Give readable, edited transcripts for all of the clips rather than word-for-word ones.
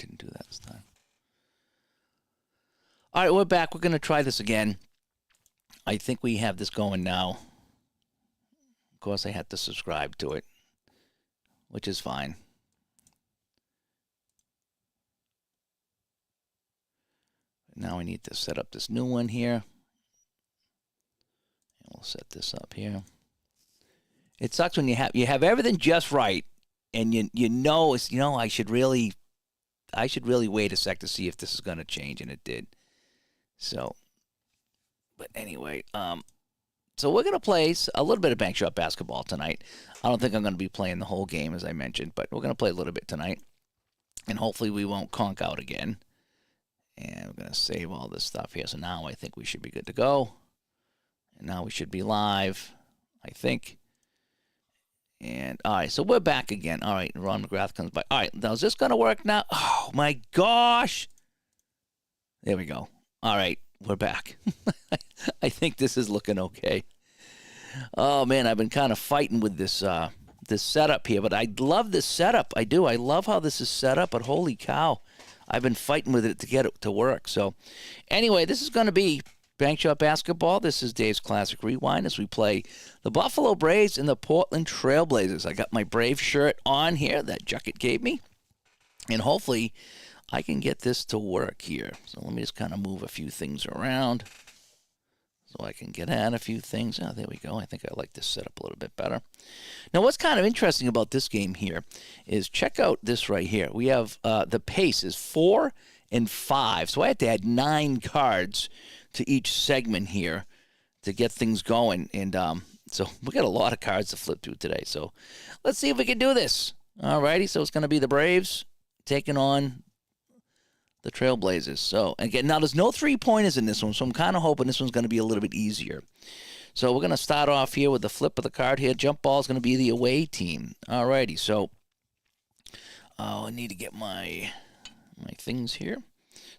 didn't do that this time. All right, we're back. We're going to try this again. I think we have this going now. Of course, I had to subscribe to it, which is fine. Now I need to set up this new one here. And we'll set this up here. It sucks when you have everything just right, and you know I should really wait a sec to see if this is going to change, and it did. So, but anyway, so we're going to play a little bit of Bankshot Basketball tonight. I don't think I'm going to be playing the whole game, as I mentioned, but we're going to play a little bit tonight, and hopefully we won't conk out again. And we're going to save all this stuff here. So now I think we should be good to go. And now we should be live, I think. And, all right, so we're back again. All right, Ron McGrath comes by. All right, now is this going to work now? Oh, my gosh. There we go. All right, we're back. I think this is looking okay. Oh, man, I've been kind of fighting with this this setup here. But I love this setup. I do. I love how this is set up. But holy cow. I've been fighting with it to get it to work. So, anyway, this is going to be Bankshot Basketball. This is Dave's Classic Rewind as we play the Buffalo Braves and the Portland Trail Blazers. I got my Brave shirt on here that Jucket gave me. And hopefully I can get this to work here. So let me just kind of move a few things around so I can get at a few things. Oh, there we go. I think I like this setup a little bit better. Now, what's kind of interesting about this game here is check out this right here. We have the pace is 4 and 5. So I had to add 9 cards to each segment here to get things going. And so we got a lot of cards to flip through today. So let's see if we can do this. All righty. So it's going to be the Braves taking on the Trailblazers. So, again, now there's no three-pointers in this one, so I'm kind of hoping this one's going to be a little bit easier. So we're going to start off here with the flip of the card here. Jump ball is going to be the away team. All righty, so I need to get my things here.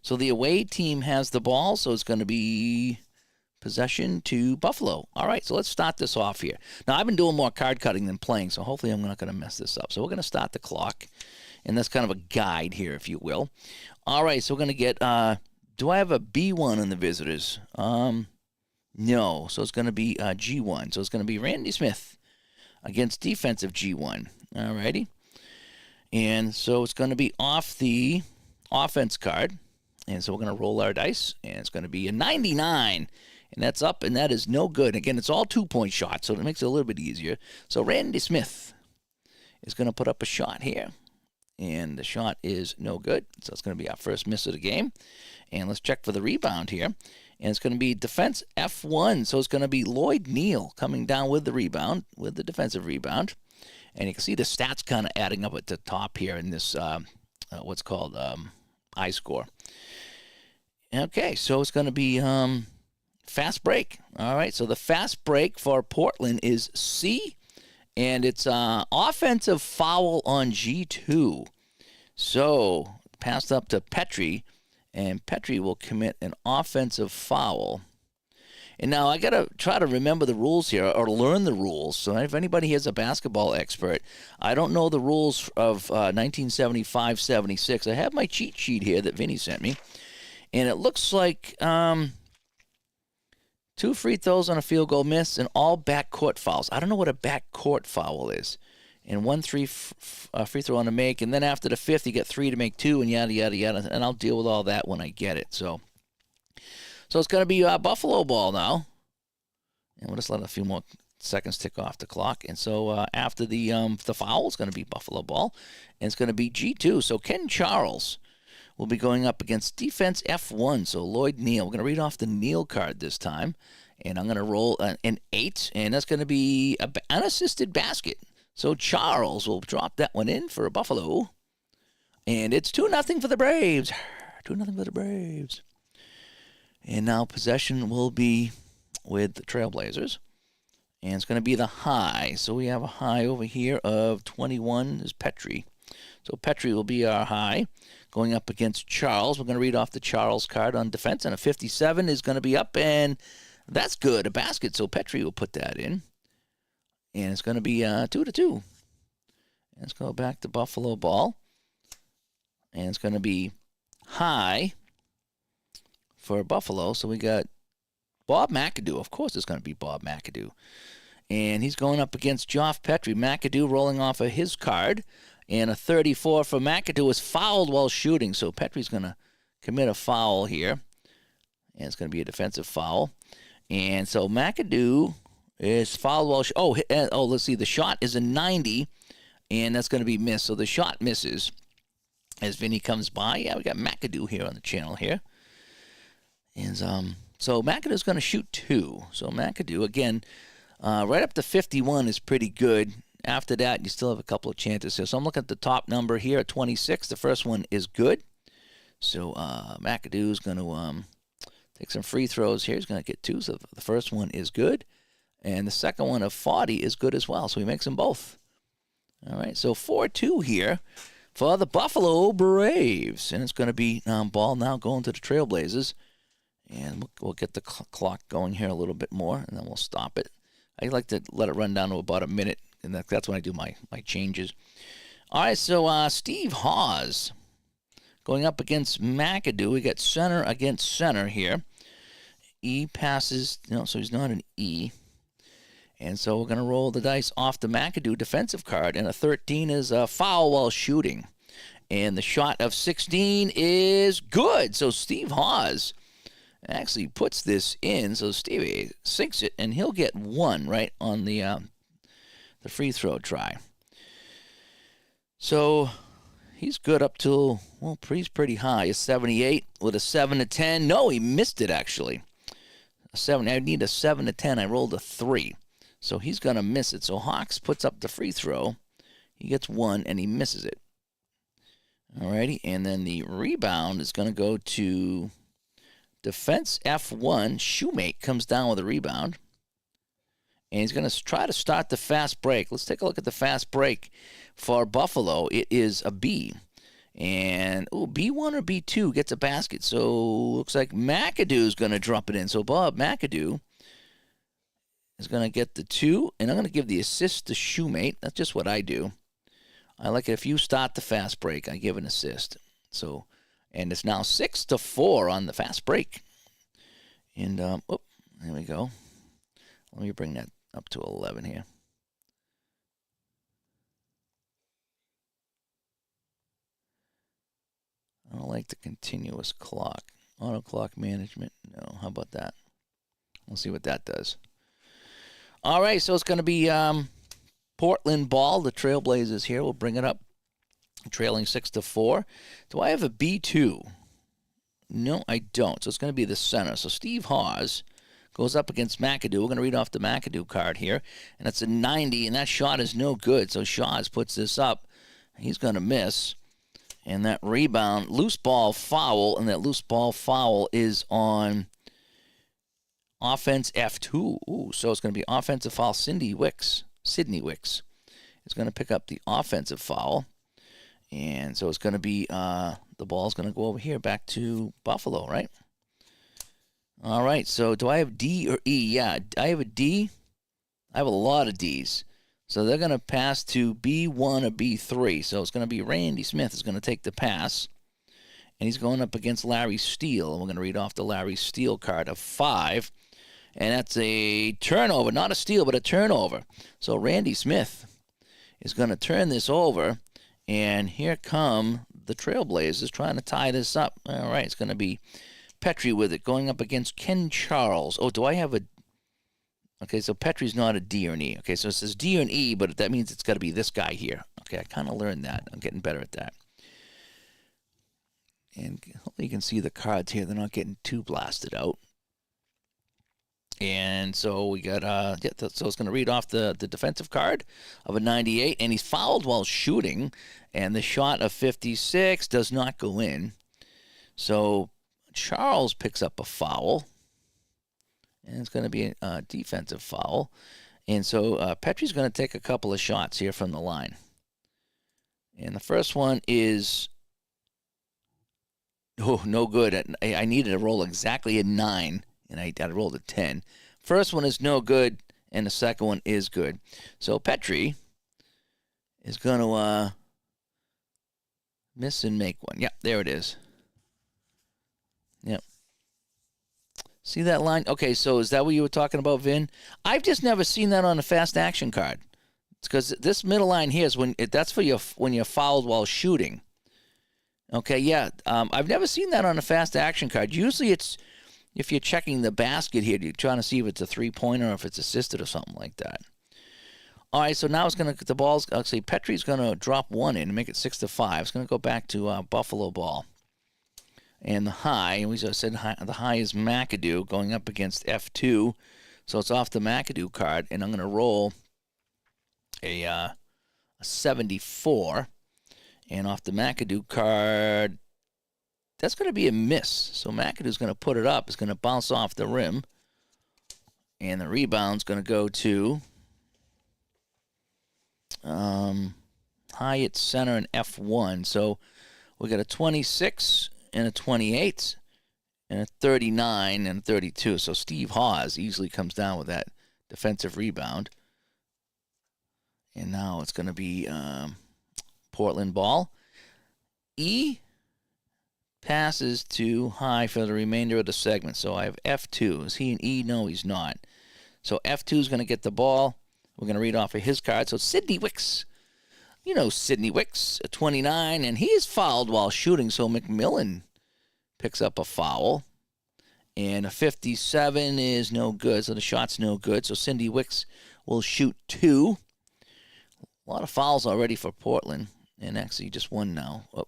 So the away team has the ball, so it's going to be possession to Buffalo. All right, so let's start this off here. Now, I've been doing more card cutting than playing, so hopefully I'm not going to mess this up. So we're going to start the clock, and that's kind of a guide here, if you will. All right, so we're going to get, do I have a B1 in the visitors? No, so it's going to be G1. So it's going to be Randy Smith against defensive G1. All righty. And so it's going to be off the offense card. And so we're going to roll our dice, and it's going to be a 99. And that's up, and that is no good. Again, it's all two-point shots, so it makes it a little bit easier. So Randy Smith is going to put up a shot here. And the shot is no good. So it's going to be our first miss of the game. And let's check for the rebound here. And it's going to be defense F1. So it's going to be Lloyd Neal coming down with the rebound, with the defensive rebound. And you can see the stats kind of adding up at the top here in this, what's called I-score. Okay, so it's going to be fast break. All right, so the fast break for Portland is C. And it's offensive foul on G2. So, passed up to Petrie, and Petrie will commit an offensive foul. And now I got to try to remember the rules here, or learn the rules. So if anybody here is a basketball expert, I don't know the rules of 1975-76. I have my cheat sheet here that Vinny sent me. And it looks like 2 free throws on a field goal miss, and all backcourt fouls. I don't know what a backcourt foul is. And 1 free throw on a make, and then after the 5th, you get 3 to make 2, and yada, yada, yada. And I'll deal with all that when I get it. So it's going to be Buffalo ball now. And we'll just let a few more seconds tick off the clock. And so after the foul, it's going to be Buffalo ball, and it's going to be G2. So Ken Charles will be going up against defense F1. So Lloyd Neal. We're going to read off the Neal card this time. And I'm going to roll an 8. And that's going to be an unassisted basket. So Charles will drop that one in for Buffalo. And it's 2-0 for the Braves. 2-0 for the Braves. And now possession will be with the Trailblazers. And it's going to be the high. So we have a high over here of 21 is Petrie. So Petrie will be our high. Going up against Charles. We're going to read off the Charles card on defense. And a 57 is going to be up. And that's good. A basket. So Petrie will put that in. And it's going to be 2-2. Let's go back to Buffalo ball. And it's going to be high for Buffalo. So we got Bob McAdoo. Of course it's going to be Bob McAdoo. And he's going up against Geoff Petrie. McAdoo rolling off of his card. And a 34 for McAdoo is fouled while shooting. So Petrie's going to commit a foul here. And it's going to be a defensive foul. And so McAdoo is fouled while let's see. The shot is a 90. And that's going to be missed. So the shot misses as Vinny comes by. Yeah, we got McAdoo here on the channel here. And so McAdoo's going to shoot 2. So McAdoo, again, right up to 51 is pretty good. After that, you still have a couple of chances here. So I'm looking at the top number here at 26. The first one is good. So McAdoo's going to take some free throws here. He's going to get 2. So the first one is good. And the second one of 40 is good as well. So he makes them both. All right, so 4-2 here for the Buffalo Braves. And it's going to be ball now going to the Trailblazers. And we'll get the clock going here a little bit more, and then we'll stop it. I like to let it run down to about a minute, and that's when I do my changes. All right, so Steve Hawes going up against McAdoo. We got center against center here. E passes, so he's not an E. And so we're going to roll the dice off the McAdoo defensive card, and a 13 is a foul while shooting. And the shot of 16 is good. So Steve Hawes actually puts this in, so Stevie sinks it, and he'll get 1 right on the free throw try. So he's good up till, he's pretty high. He's 78 with a 7-10. No, he missed it, actually. I need a 7-10. I rolled a 3. So he's going to miss it. So Hawks puts up the free throw. He gets 1, and he misses it. Alrighty, and then the rebound is going to go to defense F1. Shoemate comes down with a rebound. And he's going to try to start the fast break. Let's take a look at the fast break for Buffalo. It is a B. And, B1 or B2 gets a basket. So looks like McAdoo's going to drop it in. So Bob McAdoo is going to get the 2. And I'm going to give the assist to Shoemate. That's just what I do. I like it if you start the fast break, I give an assist. So, and it's now 6-4 on the fast break. And, there we go. Let me bring that up to 11 here. I don't like the continuous clock. Auto clock management. No, how about that? We'll see what that does. All right, so it's going to be Portland ball. The Trailblazers here. We'll bring it up. Trailing 6-4. Do I have a B2? No, I don't. So it's going to be the center. So Steve Hawes goes up against McAdoo. We're going to read off the McAdoo card here. And it's a 90, and that shot is no good. So Hawes puts this up. He's going to miss. And that rebound, loose ball foul, and that loose ball foul is on offense F2. So it's going to be offensive foul. Sydney Wicks is going to pick up the offensive foul. And so it's going to be, the ball's going to go over here back to Buffalo, right? All right, so do I have D or E? Yeah, I have a D. I have a lot of Ds. So they're going to pass to B1 or B3. So it's going to be Randy Smith is going to take the pass. And he's going up against Larry Steele. And we're going to read off the Larry Steele card of 5. And that's a turnover. Not a steal, but a turnover. So Randy Smith is going to turn this over. And here come the Trailblazers trying to tie this up. All right, it's going to be Petrie with it, going up against Ken Charles. Oh, do I have a... Okay, so Petrie's not a D or an E. Okay, so it says D or an E, but that means it's got to be this guy here. Okay, I kind of learned that. I'm getting better at that. And hopefully you can see the cards here. They're not getting too blasted out. And so we got, so it's going to read off the defensive card of a 98, and he's fouled while shooting, and the shot of 56 does not go in. So Charles picks up a foul, and it's going to be a defensive foul. And so Petrie's going to take a couple of shots here from the line. And the first one is, no good. I needed to roll exactly a 9. And I rolled a 10. First one is no good, and the second one is good. So Petrie is going to Miss and make one. Yep, there it is. Yep. See that line? Okay, so is that what you were talking about, Vin? I've just never seen that on a fast action card. It's because this middle line here is that's for when you're fouled while shooting. Okay, yeah. I've never seen that on a fast action card. Usually it's if you're checking the basket here, you're trying to see if it's a three-pointer or if it's assisted or something like that. All right, so now it's going to the ball's actually Petrie's going to drop one in and make it 6-5. It's going to go back to Buffalo ball. And the high, and we said the high is McAdoo going up against F2. So it's off the McAdoo card, and I'm going to roll a 74. And off the McAdoo card, that's going to be a miss. So McAdoo's going to put it up. It's going to bounce off the rim. And the rebound's going to go to Hyatt center and F1. So we got a 26 and a 28 and a 39 and 32. So Steve Hawes easily comes down with that defensive rebound. And now it's going to be Portland ball. E passes to high for the remainder of the segment. So I have F2. Is he an E? No, he's not. So F2 is going to get the ball. We're going to read off of his card. So Sidney Wicks. You know Sidney Wicks, a 29, and he is fouled while shooting. So McMillan picks up a foul. And a 57 is no good. So the shot's no good. So Sidney Wicks will shoot 2. A lot of fouls already for Portland. And actually just 1 now. Oh,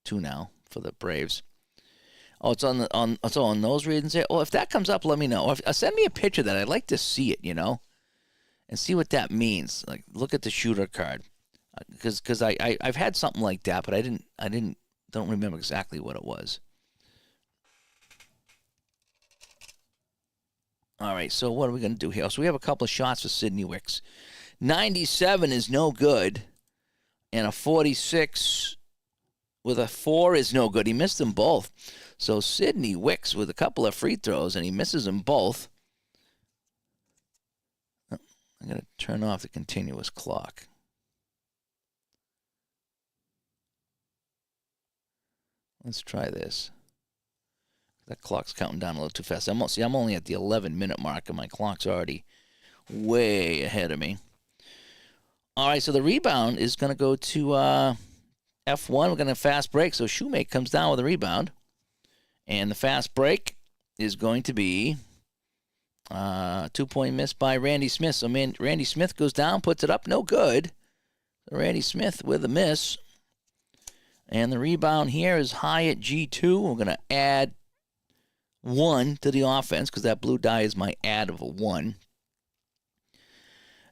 2 now for the Braves. Oh, it's on those readings there. Well, if that comes up, let me know. Or send me a picture of that. I'd like to see it, and see what that means. Like, look at the shooter card, because I've had something like that, but I don't remember exactly what it was. All right, so what are we going to do here? So we have a couple of shots for Sidney Wicks. 97 is no good, and a 46 with a 4 is no good. He missed them both. So Sidney Wicks with a couple of free throws, and he misses them both. I'm going to turn off the continuous clock. Let's try this. That clock's counting down a little too fast. I'm only at the 11-minute mark, and my clock's already way ahead of me. All right, so the rebound is going to go to F1. We're going to fast break. So Shoemake comes down with a rebound. And the fast break is going to be 2-point miss by Randy Smith. So Randy Smith goes down, puts it up, no good. So Randy Smith with a miss. And the rebound here is high at G2. We're going to add 1 to the offense because that blue die is my add of a 1.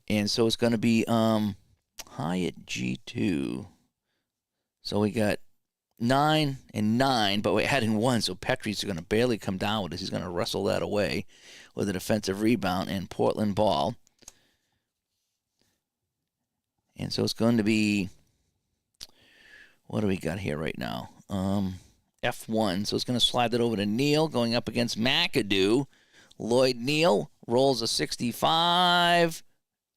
And so it's going to be high at G2. So we got 9 and 9, but we're adding 1, so Petrie's going to barely come down with it. He's going to wrestle that away with a defensive rebound and Portland ball. And so it's going to be, what do we got here right now? F1, so it's going to slide that over to Neal going up against McAdoo. Lloyd Neal rolls a 65,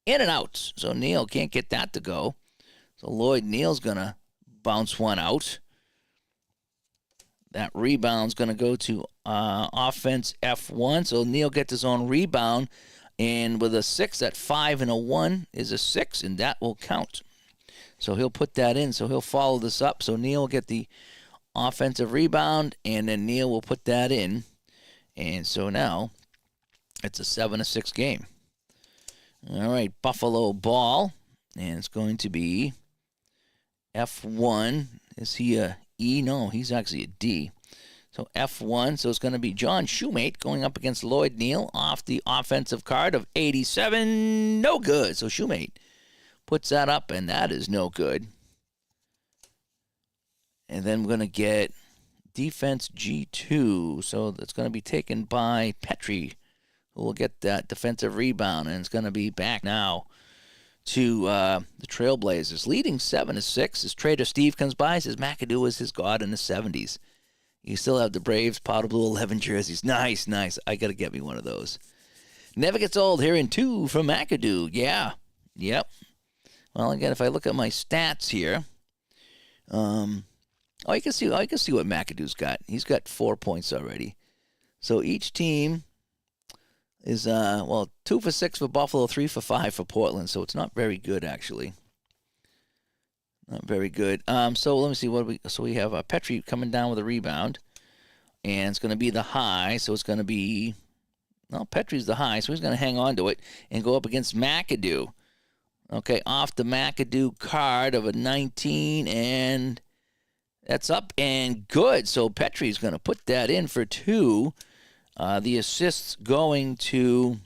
in and out. So Neal can't get that to go. So Lloyd Neal's going to bounce one out. That rebound's going to go to offense F1. So Neal gets his own rebound. And with a 6, that 5 and a 1 is a 6, and that will count. So he'll put that in. So he'll follow this up. So Neal will get the offensive rebound, and then Neal will put that in. And so now it's a 7-6 game. All right, Buffalo ball. And it's going to be F1. Is he a E? No, he's actually a D. So F1, so it's going to be John Shoemate going up against Lloyd Neal off the offensive card of 87. No good. So Shoemate puts that up, and that is no good. And then we're going to get defense G2. So that's going to be taken by Petrie, who will get that defensive rebound, and it's going to be back now to the Trailblazers, leading 7-6 as Trader Steve comes by. Says McAdoo is his god in the 70s. You still have the Braves powder blue 11 jerseys. Nice. I got to get me one of those. Never gets old. Here in 2 from McAdoo. Yeah. Yep. Well, again, if I look at my stats here, Oh, you can see. Oh, you can see what McAdoo's got. He's got 4 points already. So each team is 2 for 6 for Buffalo, 3 for 5 for Portland. So it's not very good actually. Not very good. So let me see what we. So we have Petrie coming down with a rebound, and it's going to be the high. So it's going to be. Well, Petrie's the high, so he's going to hang on to it and go up against McAdoo. Okay, off the McAdoo card of a 19, and that's up and good. So Petrie's going to put that in for 2. The assists going to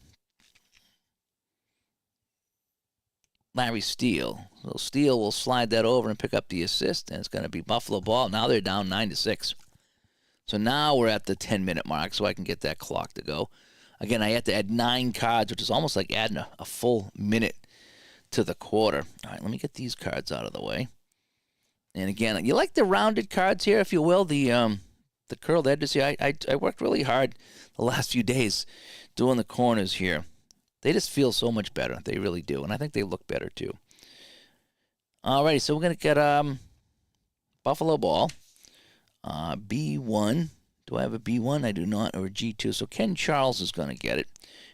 Larry Steele. So Steele will slide that over and pick up the assist, and it's going to be Buffalo ball. Now they're down 9-6. So now we're at the 10-minute mark, so I can get that clock to go. Again, I had to add 9 cards, which is almost like adding a full minute to the quarter. All right, let me get these cards out of the way. And again, you like the rounded cards here, if you will, the curled edges here. I worked really hard the last few days doing the corners here. They just feel so much better. They really do, and I think they look better too. All righty, so we're going to get Buffalo ball, B1. Do I have a B1? I do not, or a G2. So Ken Charles is going to get it,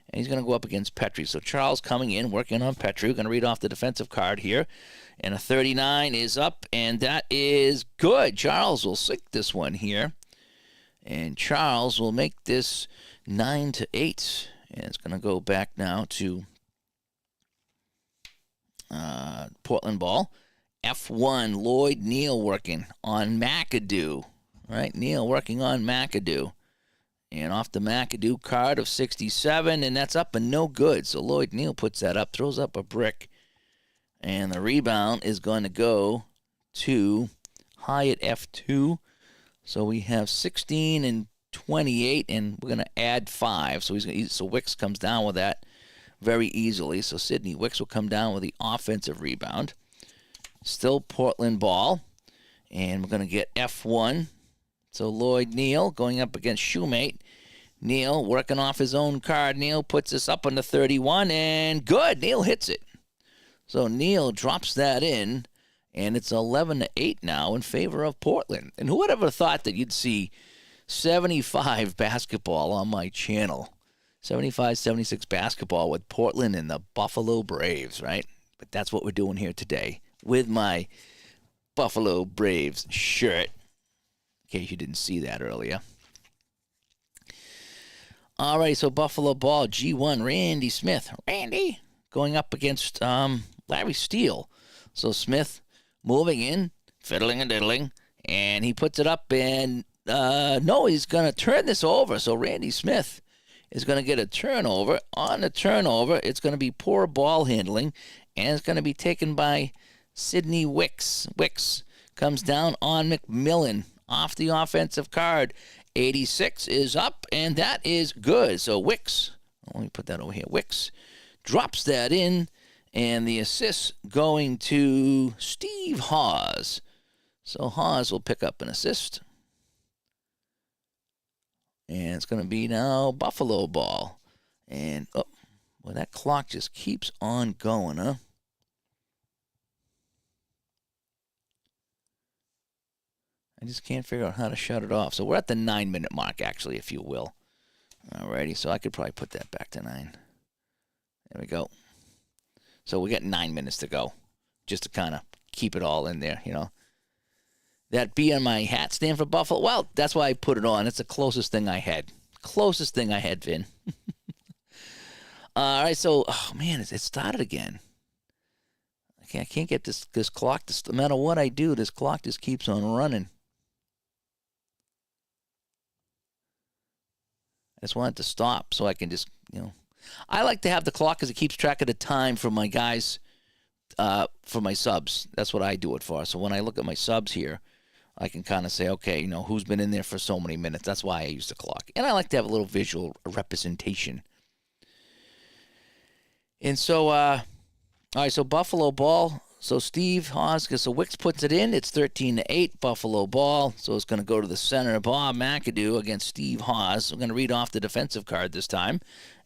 and he's going to go up against Petrie. So Charles coming in, working on Petrie. We're going to read off the defensive card here, and a 39 is up, and that is good. Charles will sink this one here, and Charles will make this 9-8, and it's going to go back now to Portland ball. F1, Lloyd Neal working on McAdoo. Right, Neal working on McAdoo. And off the McAdoo card of 67, and that's up and no good. So Lloyd Neal puts that up, throws up a brick. And the rebound is going to go to Hyatt F2. So we have 16 and 28, and we're going to add 5. So Wicks comes down with that very easily. So Sidney Wicks will come down with the offensive rebound. Still Portland ball. And we're going to get F1. So Lloyd Neal going up against Shoemate. Neal working off his own card. Neal puts this up on the 31, and good. Neal hits it. So Neal drops that in, and it's 11-8 now in favor of Portland. And who would ever thought that you'd see 75 basketball on my channel? 75-76 basketball with Portland and the Buffalo Braves, right? But that's what we're doing here today with my Buffalo Braves shirt, in case you didn't see that earlier. All right, so Buffalo ball, G1, Randy Smith. Randy going up against Larry Steele. So Smith moving in, fiddling and diddling, and he puts it up, and no, he's going to turn this over. So Randy Smith is going to get a turnover. On the turnover, it's going to be poor ball handling, and it's going to be taken by Sidney Wicks. Wicks comes down on McMillan off the offensive card. 86 is up, and that is good. So Wicks, let me put that over here. Wicks drops that in, and the assist going to Steve Hawes. So Hawes will pick up an assist. And it's going to be now Buffalo ball. And, that clock just keeps on going, huh? I just can't figure out how to shut it off. So we're at the 9-minute mark, actually, if you will. Alrighty, so I could probably put that back to 9. There we go. So we got 9 minutes to go, just to kind of keep it all in there, That B on my hat stand for Buffalo. Well, that's why I put it on. It's the closest thing I had. Closest thing I had, Vin. All right, so, it started again. I can't get this clock. No matter what I do, this clock just keeps on running. I just want it to stop so I can just, I like to have the clock because it keeps track of the time for my guys, for my subs. That's what I do it for. So when I look at my subs here, I can kind of say, okay, who's been in there for so many minutes. That's why I use the clock. And I like to have a little visual representation. And so, all right, so Buffalo ball. So Steve Hawes, so Wicks puts it in. It's 13-8, Buffalo ball. So it's going to go to the center. Bob McAdoo against Steve Hawes. I'm going to read off the defensive card this time.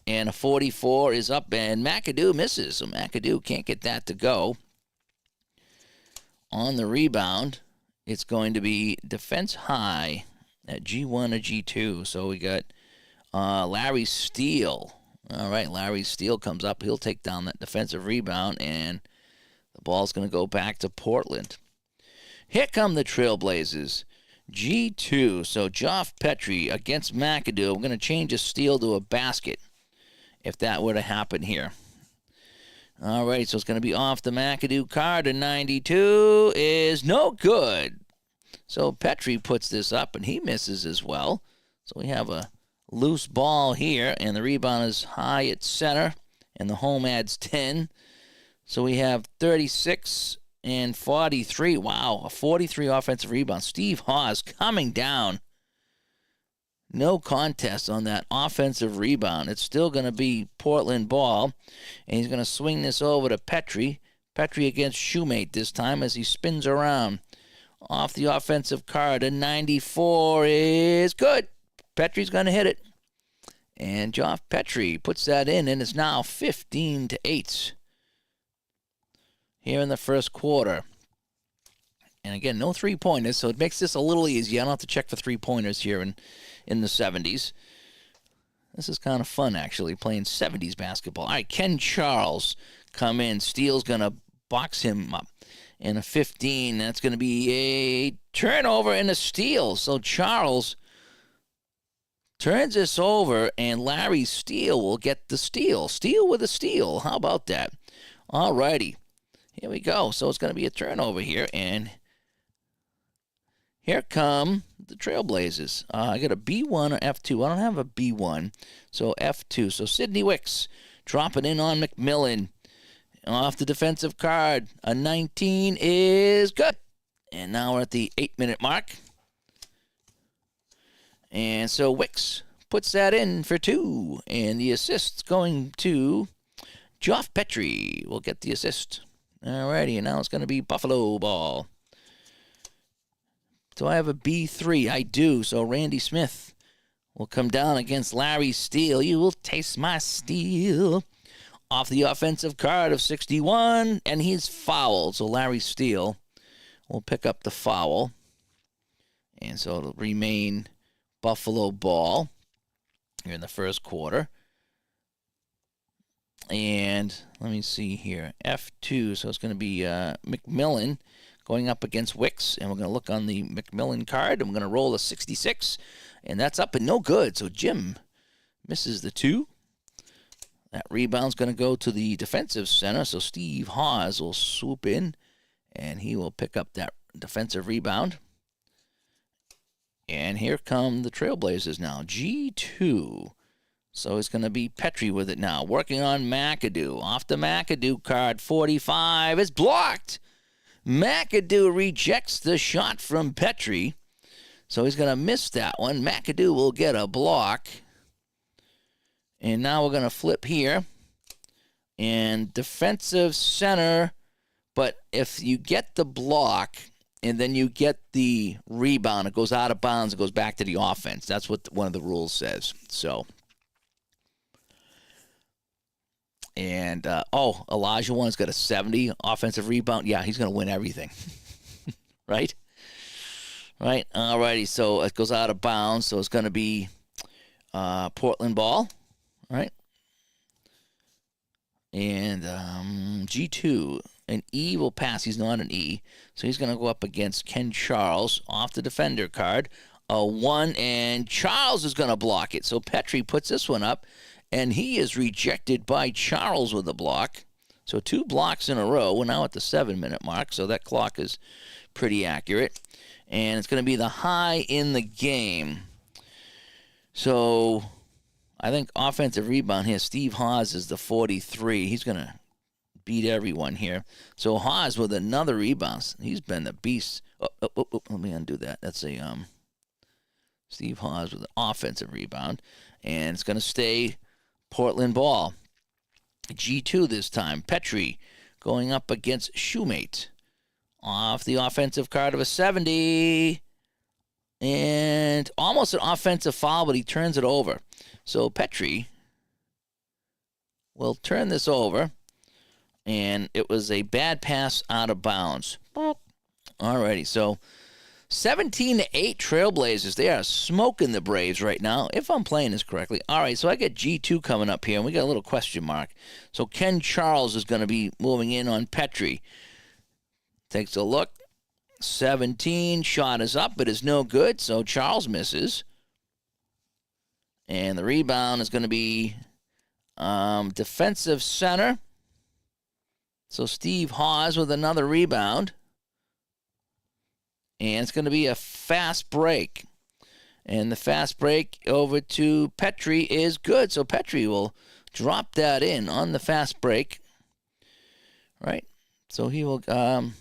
And a 44 is up, and McAdoo misses. So McAdoo can't get that to go. On the rebound it's going to be defense high at G1 or G2. So we got Larry Steele. All right, Larry Steele comes up. He'll take down that defensive rebound, and the ball's going to go back to Portland. Here come the Trailblazers. G2. So Geoff Petrie against McAdoo. I'm going to change a steal to a basket if that were to happen here. All right, so it's going to be off the McAdoo card. A 92 is no good. So Petrie puts this up, and he misses as well. So we have a loose ball here, and the rebound is high at center, and the home adds 10. So we have 36 and 43. Wow, a 43 offensive rebound. Steve Hawes coming down. No contest on that offensive rebound. It's still going to be Portland ball, and he's going to swing this over to Petrie. Petrie against Shoemate this time as he spins around. Off the offensive card, a 94 is good. Petrie's going to hit it. And Geoff Petrie puts that in, and it's now 15-8 here in the first quarter. And again, no three-pointers, so it makes this a little easier. I don't have to check for three-pointers here in the 70s. This is kind of fun, actually, playing 70s basketball. All right, Ken Charles come in. Steele's going to box him up. And a 15, that's going to be a turnover and a steal. So Charles turns this over, and Larry Steele will get the steal. Steele with a steal. How about that? All righty. Here we go. So it's going to be a turnover here, and here come the Trailblazers. I got a B1 or F2. I don't have a B1, so F2. So Sidney Wicks dropping in on McMillan. Off the defensive card, a 19 is good. And now we're at the 8-minute mark. And so Wicks puts that in for 2. And the assist's going to Geoff Petrie. Will get the assist. All righty, and now it's going to be Buffalo ball. Do I have a B3? I do. So Randy Smith will come down against Larry Steele. You will taste my steel. Off the offensive card of 61, and he's fouled. So Larry Steele will pick up the foul. And so it'll remain Buffalo ball here in the first quarter. And let me see here. F2, so it's going to be McMillan going up against Wicks. And we're going to look on the McMillan card, and we're going to roll a 66. And that's up and no good. So Jim misses the 2. That rebound's going to go to the defensive center, so Steve Hawes will swoop in, and he will pick up that defensive rebound. And here come the Trailblazers now, G2. So it's going to be Petrie with it now, working on McAdoo. Off the McAdoo card, 45 is blocked. McAdoo rejects the shot from Petrie, so he's going to miss that one. McAdoo will get a block. And now we're going to flip here. And defensive center. But if you get the block and then you get the rebound, it goes out of bounds, it goes back to the offense. That's what one of the rules says. So, and, Elijah One's got a 70 offensive rebound. Yeah, he's going to win everything. Right? Right? All righty. So it goes out of bounds. So it's going to be Portland ball. Right? And G2, an E will pass. He's not an E. So he's going to go up against Ken Charles off the defender card. A 1, and Charles is going to block it. So Petrie puts this one up, and he is rejected by Charles with a block. So 2 blocks in a row. We're now at the 7-minute mark, so that clock is pretty accurate. And it's going to be the high in the game. So I think offensive rebound here, Steve Hawes is the 43. He's going to beat everyone here. So Hawes with another rebound. He's been the beast. Let me undo that. That's a Steve Hawes with an offensive rebound. And it's going to stay Portland ball. G2 this time. Petrie going up against Shoemate. Off the offensive card of a 70. And almost an offensive foul, but he turns it over. So Petrie will turn this over, and it was a bad pass out of bounds. Alrighty, so 17-8 Trailblazers. They are smoking the Braves right now, if I'm playing this correctly. All right, so I got G2 coming up here, and we got a little question mark. So Ken Charles is going to be moving in on Petrie. Takes a look. 17, shot is up, but is no good, so Charles misses. And the rebound is going to be defensive center. So Steve Hawes with another rebound. And it's going to be a fast break. And the fast break over to Petrie is good. So Petrie will drop that in on the fast break. Right? So he will, so I'm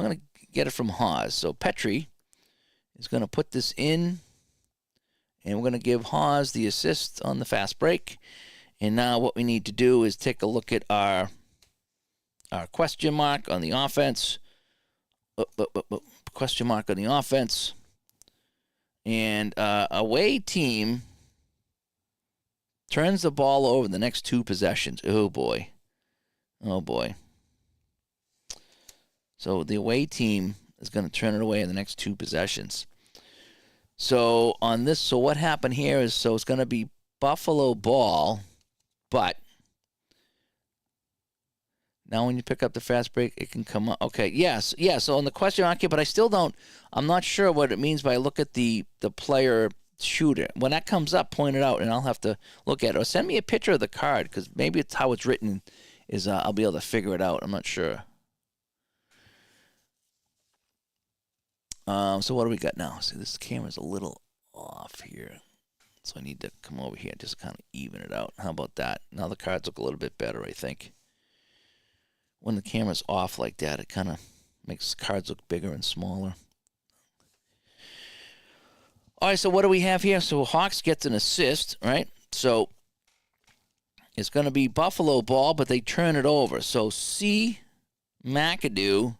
going to get it from Hawes. So Petrie is going to put this in. And we're going to give Hawes the assist on the fast break. And now what we need to do is take a look at our question mark on the offense. Question mark on the offense. And away team turns the ball over the next 2 possessions. Oh, boy. Oh, boy. So the away team is going to turn it away in the next 2 possessions. So on this, so what happened here is, so it's going to be Buffalo ball, but now when you pick up the fast break, it can come up. Okay, yes. So on the question, okay, but I still don't, I'm not sure what it means by look at the player shooter. When that comes up, point it out, and I'll have to look at it. Or send me a picture of the card, because maybe it's how it's written is I'll be able to figure it out. I'm not sure. So what do we got now? See, this camera's a little off here. So I need to come over here and just kind of even it out. How about that? Now the cards look a little bit better, I think. When the camera's off like that, it kind of makes cards look bigger and smaller. All right, so what do we have here? So Hawks gets an assist, right? So it's going to be Buffalo ball, but they turn it over. So C. McAdoo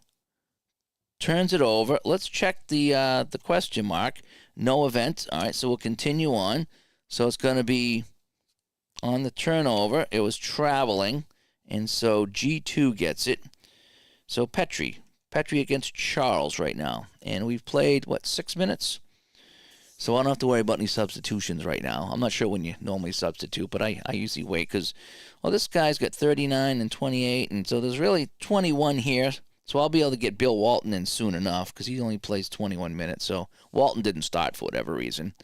turns it over. Let's check the question mark. No event. All right, so we'll continue on. So it's going to be on the turnover. It was traveling, and so G2 gets it. So Petrie against Charles right now. And we've played, 6 minutes? So I don't have to worry about any substitutions right now. I'm not sure when you normally substitute, but I usually wait because, this guy's got 39 and 28, and so there's really 21 here. So I'll be able to get Bill Walton in soon enough because he only plays 21 minutes. So Walton didn't start for whatever reason.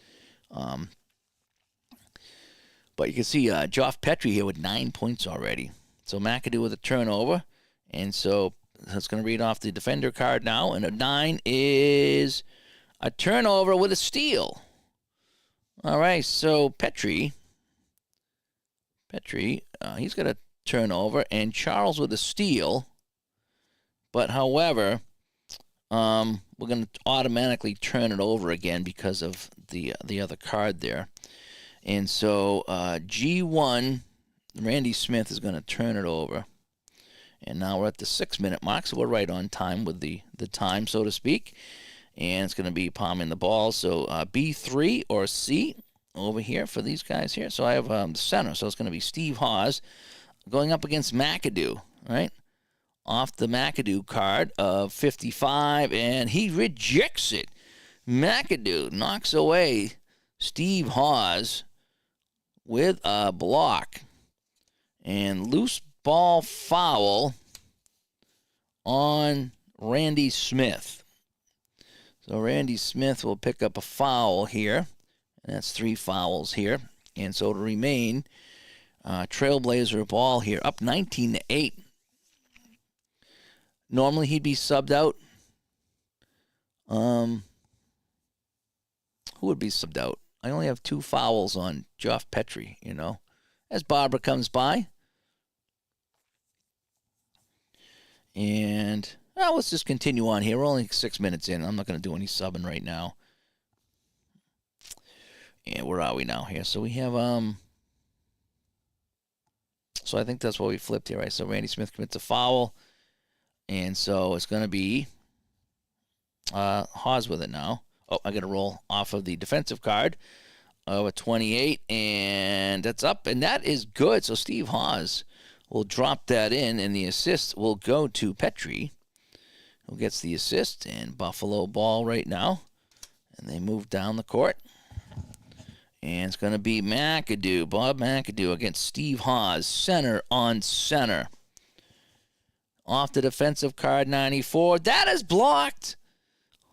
But you can see Geoff Petrie here with 9 points already. So McAdoo with a turnover. And so that's going to read off the defender card now. And a 9 is a turnover with a steal. All right, so Petrie, he's got a turnover. And Charles with a steal. But, however, we're going to automatically turn it over again because of the other card there. And so G1, Randy Smith is going to turn it over. And now we're at the 6-minute mark, so we're right on time with the time, so to speak. And it's going to be palming the ball. So B3 or C over here for these guys here. So I have the center, so it's going to be Steve Hawes going up against McAdoo, right? Off the McAdoo card of 55, and he rejects it. McAdoo knocks away Steve Hawes with a block. And loose ball foul on Randy Smith. So Randy Smith will pick up a foul here. And that's 3 fouls here. And so to remain, Trailblazer ball here, up 19-8. Normally he'd be subbed out. Who would be subbed out? I only have 2 fouls on Geoff Petrie, as Barbara comes by. And let's just continue on here. We're only 6 minutes in. I'm not going to do any subbing right now. And where are we now here? So we have, so I think that's what we flipped here, right? So Randy Smith commits a foul. And so it's going to be Hawes with it now. Oh, I got to roll off of the defensive card of a 28, and that's up, and that is good. So Steve Hawes will drop that in, and the assist will go to Petrie. who gets the assist, and Buffalo ball right now. And they move down the court. And it's going to be McAdoo, Bob McAdoo against Steve Hawes, center on center. Off the defensive card, 94. That is blocked.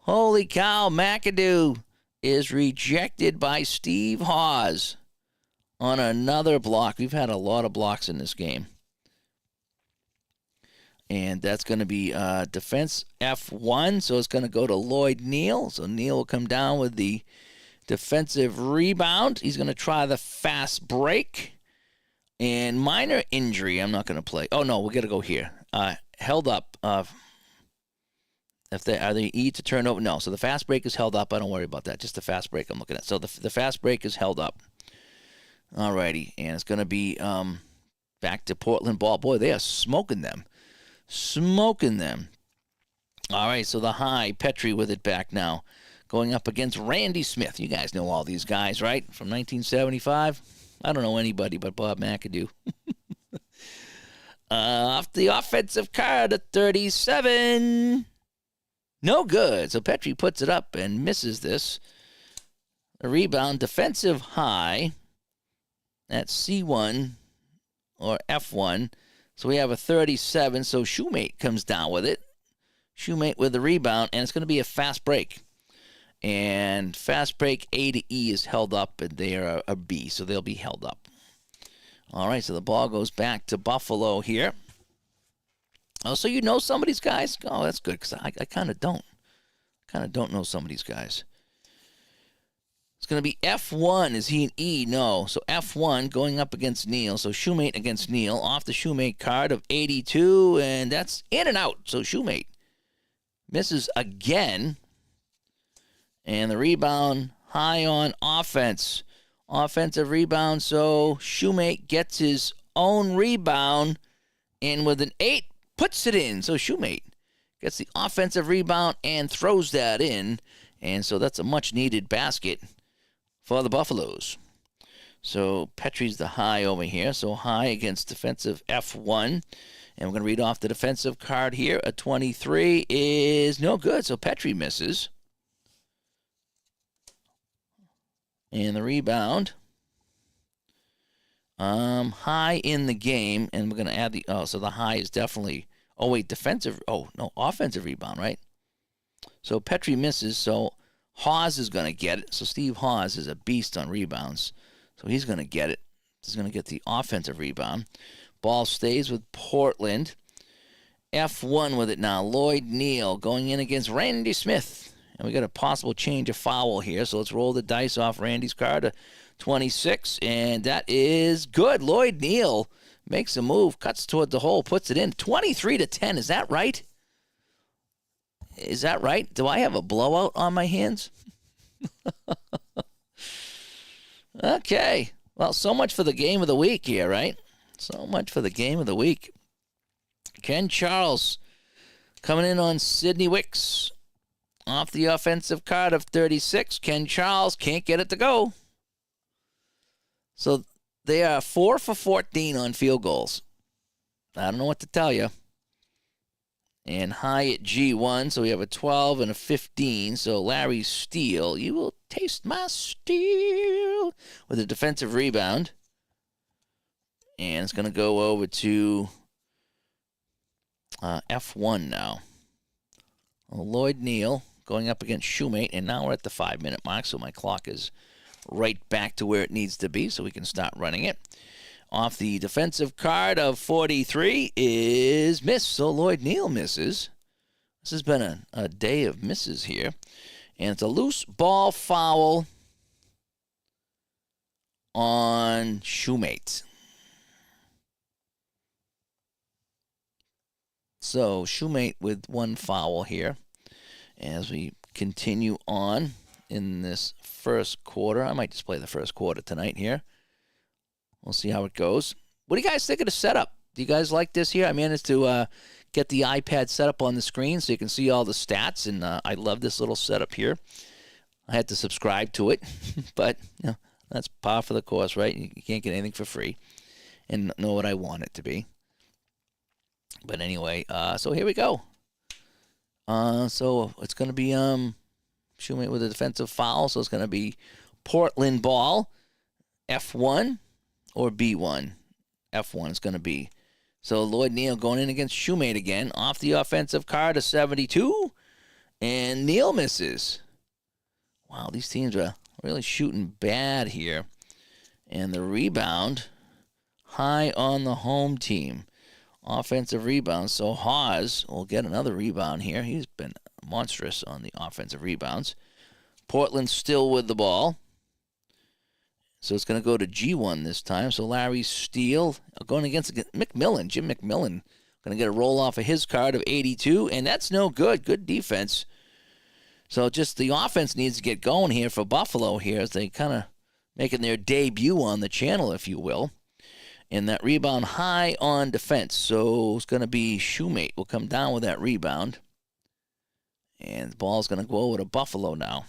Holy cow, McAdoo is rejected by Steve Hawes on another block. We've had a lot of blocks in this game. And that's going to be defense F1, so it's going to go to Lloyd Neal. So Neal will come down with the defensive rebound. He's going to try the fast break. And minor injury, I'm not going to play. Oh, no, we got to go here. Held up. If they are they E to turn over? No, so the fast break is held up. I don't worry about that. Just the fast break I'm looking at. So the fast break is held up. All righty, and it's going to be back to Portland ball. Boy, they are smoking them. Smoking them. All right, so the high, Petrie with it back now. Going up against Randy Smith. You guys know all these guys, right? From 1975. I don't know anybody but Bob McAdoo. Off the offensive card at 37. No good. So Petrie puts it up and misses this. A rebound, defensive high. That's C1 or F1. So we have a 37. So Shoemate comes down with it. Shoemate with the rebound, and it's going to be a fast break. And fast break A to E is held up, and they are a B, so they'll be held up. All right, so the ball goes back to Buffalo here. Oh, so you know some of these guys? Oh, that's good, because I kind of don't. Kind of don't know some of these guys. It's going to be F1. Is he an E? No. So F1 going up against Neal. So Shoemate against Neal. Off the Shoemate card of 82, and that's in and out. So Shoemate misses again. And the rebound high on offense. Offensive rebound, so Shoemate gets his own rebound, and with an 8, puts it in. So Shoemate gets the offensive rebound and throws that in. And so that's a much-needed basket for the Buffaloes. So Petrie's the high over here. So high against defensive F1. And we're going to read off the defensive card here. A 23 is no good, so Petrie misses. And the rebound, high in the game, and we're going to add the, so the high is definitely, offensive rebound, right? So Petrie misses, so Hawes is going to get it. So Steve Hawes is a beast on rebounds, so he's going to get it. He's going to get the offensive rebound. Ball stays with Portland. F1 with it now. Lloyd Neal going in against Randy Smith. And we got a possible change of foul here, so let's roll the dice off Randy's card to 26, and that is good. Lloyd Neal makes a move, cuts toward the hole, puts it in. 23-10, is that right? Is that right? Do I have a blowout on my hands? Okay. Well, so much for the game of the week here, right? So much for the game of the week. Ken Charles coming in on Sidney Wicks. Off the offensive card of 36, Ken Charles can't get it to go. So they are 4 for 14 on field goals. I don't know what to tell you. And high at G1, so we have a 12 and a 15. So Larry Steele, you will taste my steel, with a defensive rebound. And it's going to go over to F1 now. Lloyd Neal going up against Shoemate, and now we're at the 5-minute mark, so my clock is right back to where it needs to be, so we can start running it. Off the defensive card of 43 is missed, so Lloyd Neal misses. This has been a day of misses here, and it's a loose ball foul on Shoemate. So Shoemate with one foul here. As we continue on in this first quarter. I might just play the first quarter tonight here. We'll see how it goes. What do you guys think of the setup? Do you guys like this here? I managed to get the iPad set up on the screen so you can see all the stats, and I love this little setup here. I had to subscribe to it, but that's par for the course, right? You can't get anything for free and know what I want it to be. But anyway, so here we go. So it's going to be Shoemate with a defensive foul. So it's going to be Portland ball, F1 or B1. F1 is going to be. So Lloyd Neal going in against Shoemate again. Off the offensive card, a 72. And Neal misses. Wow, these teams are really shooting bad here. And the rebound, high on the home team. Offensive rebound. So Haas will get another rebound here. He's been monstrous on the offensive rebounds. Portland still with the ball. So it's going to go to G1 this time. So Larry Steele going against McMillan. Jim McMillan going to get a roll off of his card of 82. And that's no good. Good defense. So just the offense needs to get going here for Buffalo here as they kind of making their debut on the channel, if you will. And that rebound high on defense. So it's going to be Shoemate will come down with that rebound. And the ball's going to go over to Buffalo now.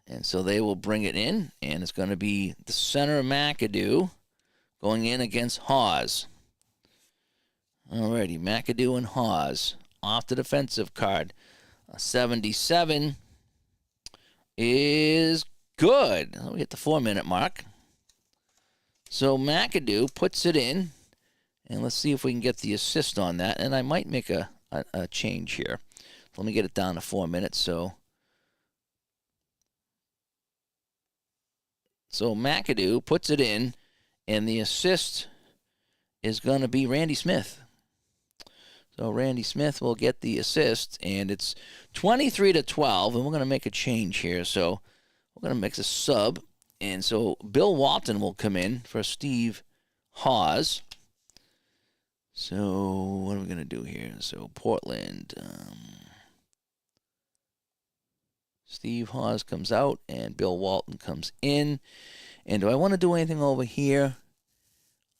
And so they will bring it in. And it's going to be the center McAdoo going in against Hawes. Alrighty, McAdoo and Hawes off the defensive card. 77 is good. We hit the 4-minute mark. So McAdoo puts it in, and let's see if we can get the assist on that. And I might make a change here. Let me get it down to 4 minutes. So McAdoo puts it in, and the assist is going to be Randy Smith. So Randy Smith will get the assist, and it's 23-12, and we're going to make a change here. So we're going to mix a sub. And so Bill Walton will come in for Steve Hawes. So what are we going to do here? So Portland. Steve Hawes comes out, and Bill Walton comes in. And do I want to do anything over here?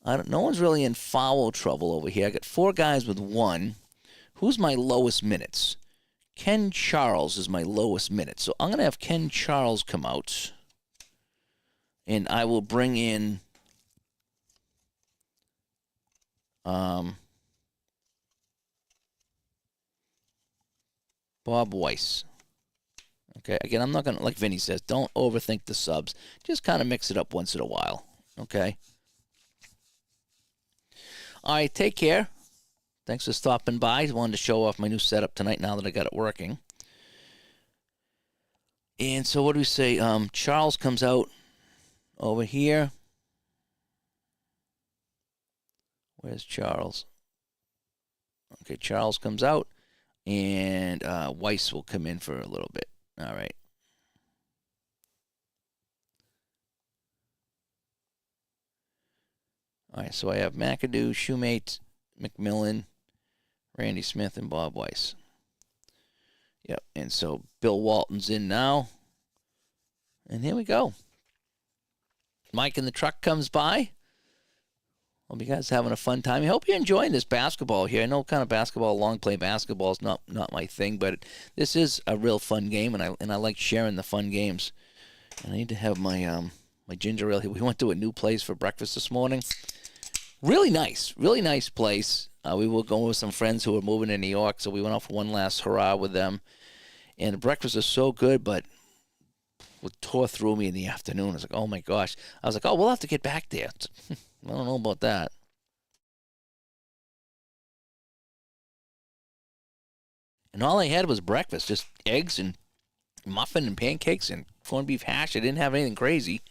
No one's really in foul trouble over here. I got 4 guys with 1. Who's my lowest minutes? Ken Charles is my lowest minutes. So I'm going to have Ken Charles come out. And I will bring in Bob Weiss. Okay, again, I'm not going to, like Vinny says, don't overthink the subs. Just kind of mix it up once in a while. Okay? All right, take care. Thanks for stopping by. I wanted to show off my new setup tonight now that I got it working. And so what do we say? Charles comes out over here. Where's Charles? Okay, Charles comes out, and Weiss will come in for a little bit. All right. All right, so I have McAdoo, Shoemate, McMillan, Randy Smith, and Bob Weiss. Yep, and so Bill Walton's in now. And here we go. Mike in the truck comes by. Hope you guys are having a fun time. I hope you're enjoying this basketball here. I know kind of basketball, long play basketball is not my thing, but this is a real fun game, and I like sharing the fun games. And I need to have my my ginger ale here. We went to a new place for breakfast this morning. Really nice place. We were going with some friends who were moving to New York, so we went off for one last hurrah with them. And the breakfast was so good, but it tore through me in the afternoon. I was like, oh my gosh. I was like, oh, we'll have to get back there. I don't know about that. And all I had was breakfast, just eggs and muffin and pancakes and corned beef hash. I didn't have anything crazy.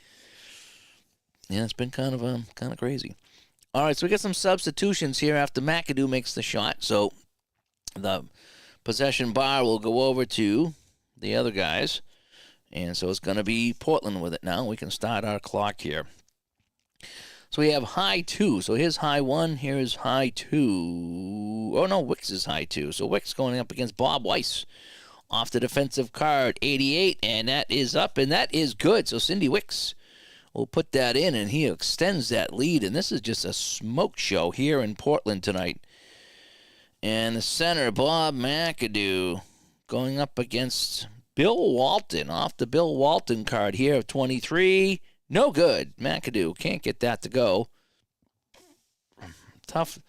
Yeah, it's been kind of crazy. All right, so we got some substitutions here after McAdoo makes the shot. So the possession bar will go over to the other guys. And so it's going to be Portland with it now. We can start our clock here. So we have high 2. So here's high 1. Here's high 2. Oh, no, Wicks is high 2. So Wicks going up against Bob Weiss. Off the defensive card, 88. And that is up, and that is good. So Cindy Wicks will put that in, and he extends that lead. And this is just a smoke show here in Portland tonight. And the center, Bob McAdoo, going up against Bill Walton. Off the Bill Walton card here of 23. No good. McAdoo can't get that to go. Tough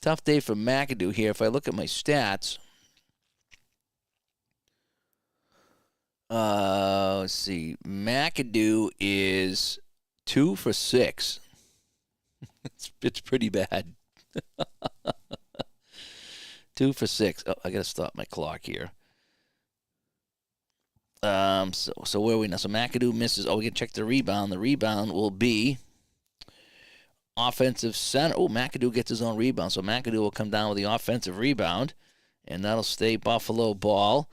Tough day for McAdoo here. If I look at my stats, let's see. McAdoo is 2 for 6. It's pretty bad. 2 for 6. Oh, I got to stop my clock here. So where are we now? So McAdoo misses. Oh, we can check the rebound. The rebound will be offensive center. Oh, McAdoo gets his own rebound. So McAdoo will come down with the offensive rebound, and that'll stay Buffalo ball.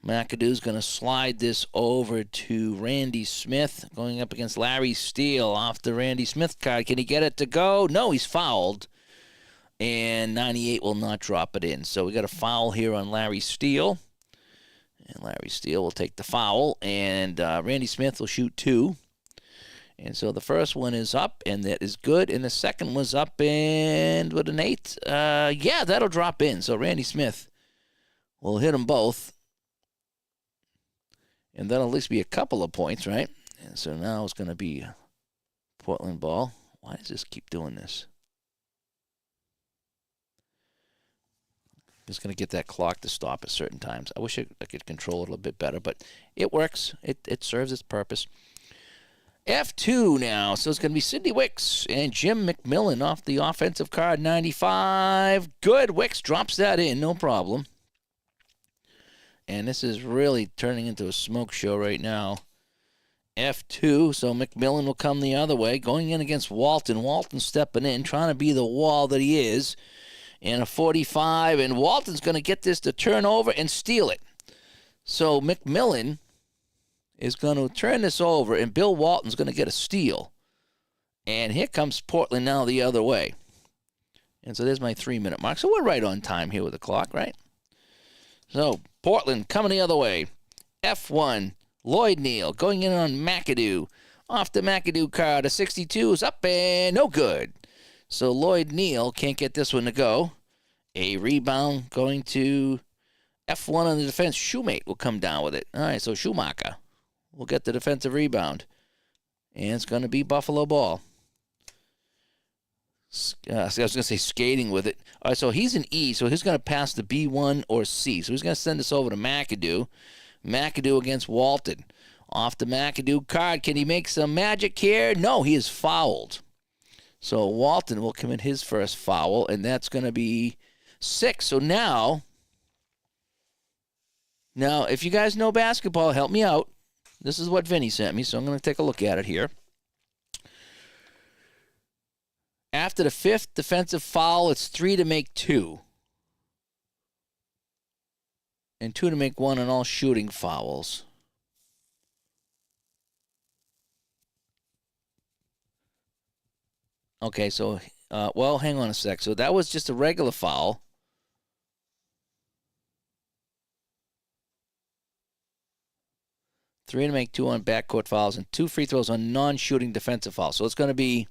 McAdoo's going to slide this over to Randy Smith, going up against Larry Steele off the Randy Smith card. Can he get it to go? No, he's fouled. And 98 will not drop it in. So we got a foul here on Larry Steele. And Larry Steele will take the foul. And Randy Smith will shoot 2. And so the first one is up, and that is good. And the second was up, and with an 8. Yeah, that'll drop in. So Randy Smith will hit them both. And that'll at least be a couple of points, right? And so now it's going to be Portland ball. Why does this keep doing this? Just going to get that clock to stop at certain times. I wish I could control it a little bit better, but it works. It serves its purpose. F2 now. So it's going to be Sidney Wicks and Jim McMillan off the offensive card, 95. Good. Wicks drops that in, no problem. And this is really turning into a smoke show right now. F2, so McMillan will come the other way, going in against Walton. Walton stepping in, trying to be the wall that he is. And a 45, and Walton's going to get this to turn over and steal it. So McMillan is going to turn this over, and Bill Walton's going to get a steal. And here comes Portland now the other way. And so there's my 3-minute mark. So we're right on time here with the clock, right? So Portland coming the other way. F1, Lloyd Neal going in on McAdoo. Off the McAdoo card, a 62 is up and no good. So Lloyd Neal can't get this one to go. A rebound going to F1 on the defense. Shoemate will come down with it. All right, so Schumacher will get the defensive rebound. And it's going to be Buffalo ball. I was going to say skating with it. All right, so he's an E, so he's going to pass the B1 or C. So he's going to send this over to McAdoo. McAdoo against Walton. Off the McAdoo card. Can he make some magic here? No, he is fouled. So Walton will commit his first foul, and that's going to be 6. So now, if you guys know basketball, help me out. This is what Vinny sent me, so I'm going to take a look at it here. After the 5th defensive foul, it's 3 to make 2. And 2 to make 1 on all shooting fouls. Okay, so, well, hang on a sec. So that was just a regular foul. Three to make 2 on backcourt fouls and 2 free throws on non-shooting defensive fouls. So it's going to be...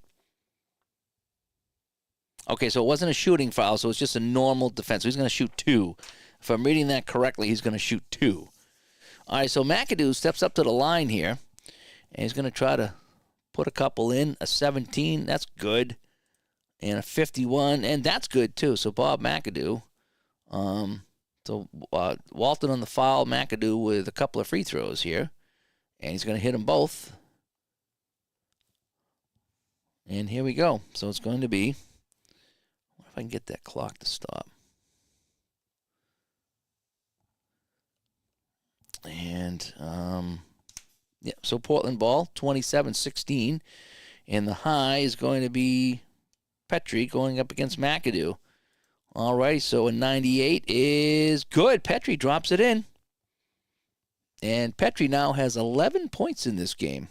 Okay, so it wasn't a shooting foul, so it's just a normal defense. So he's going to shoot 2. If I'm reading that correctly, he's going to shoot 2. All right, so McAdoo steps up to the line here, and he's going to try to put a couple in. A 17, that's good. And a 51, and that's good too. So Bob McAdoo. Walton on the foul, McAdoo with a couple of free throws here. And he's going to hit them both. And here we go. So it's going to be... What if I can get that clock to stop? And, yeah, so Portland ball, 27-16. And the high is going to be Petrie going up against McAdoo. All right, so a 98 is good. Petrie drops it in. And Petrie now has 11 points in this game.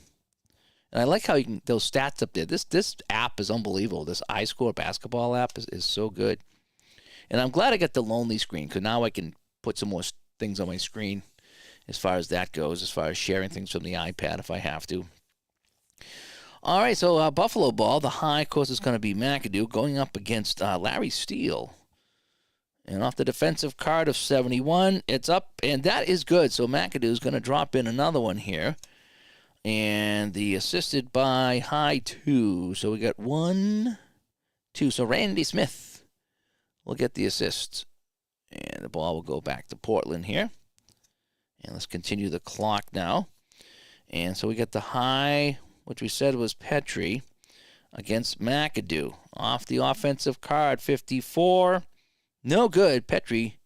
And I like how you can those stats up there. This app is unbelievable. This iScore basketball app is so good. And I'm glad I got the lonely screen because now I can put some more things on my screen as far as that goes, as far as sharing things from the iPad if I have to. All right, so Buffalo ball. The high, of course, is going to be McAdoo going up against Larry Steele. And off the defensive card of 71, it's up, and that is good. So McAdoo is going to drop in another one here. And the assisted by high 2. So we got 1, 2. So Randy Smith will get the assist. And the ball will go back to Portland here. And let's continue the clock now. And so we got the high, which we said was Petrie, against McAdoo. Off the offensive card, 54. No good. Petrie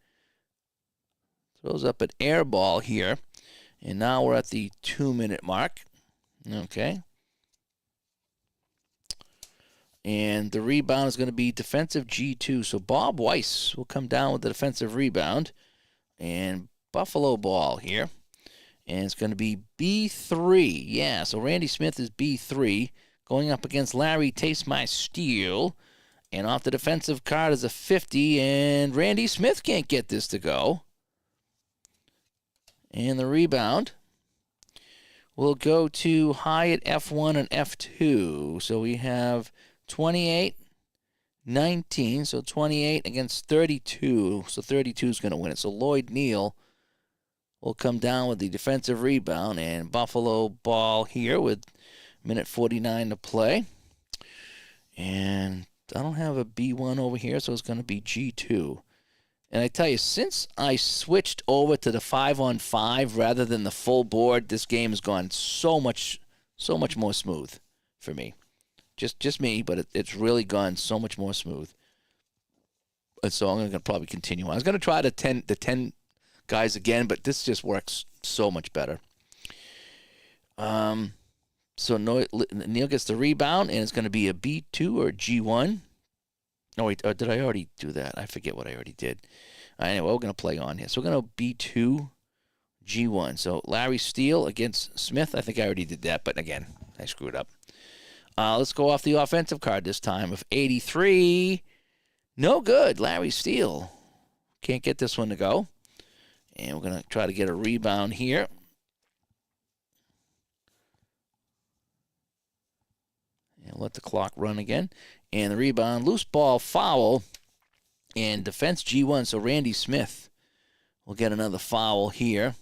throws up an air ball here. And now we're at the 2-minute mark. Okay. And the rebound is going to be defensive G2. So Bob Weiss will come down with the defensive rebound. And Buffalo ball here. And it's going to be B3. Yeah, so Randy Smith is B3. Going up against Larry Taste My Steal. And off the defensive card is a 50. And Randy Smith can't get this to go. And the rebound will go to Hyatt F1 and F2. So we have 28, 19. So 28 against 32. So 32 is going to win it. So Lloyd Neal will come down with the defensive rebound. And Buffalo ball here with minute 49 to play. And I don't have a B1 over here, so it's going to be G2. And I tell you, since I switched over to the 5-on-5 rather than the full board, this game has gone so much more smooth for me. Just me, but it's really gone so much more smooth. And so I'm going to probably continue on. I was going to try the 10 guys again, but this just works so much better. So Neal gets the rebound, and it's going to be a B2 or G1. No, wait, or did I already do that? I forget what I already did. Anyway, we're going to play on here. So we're going to B2, G1. So Larry Steele against Smith. I think I already did that, but again, I screwed up. Let's go off the offensive card this time of 83. No good. Larry Steele can't get this one to go. And we're going to try to get a rebound here. And let the clock run again. And the rebound, loose ball, foul, and defense G1. So Randy Smith will get another foul here.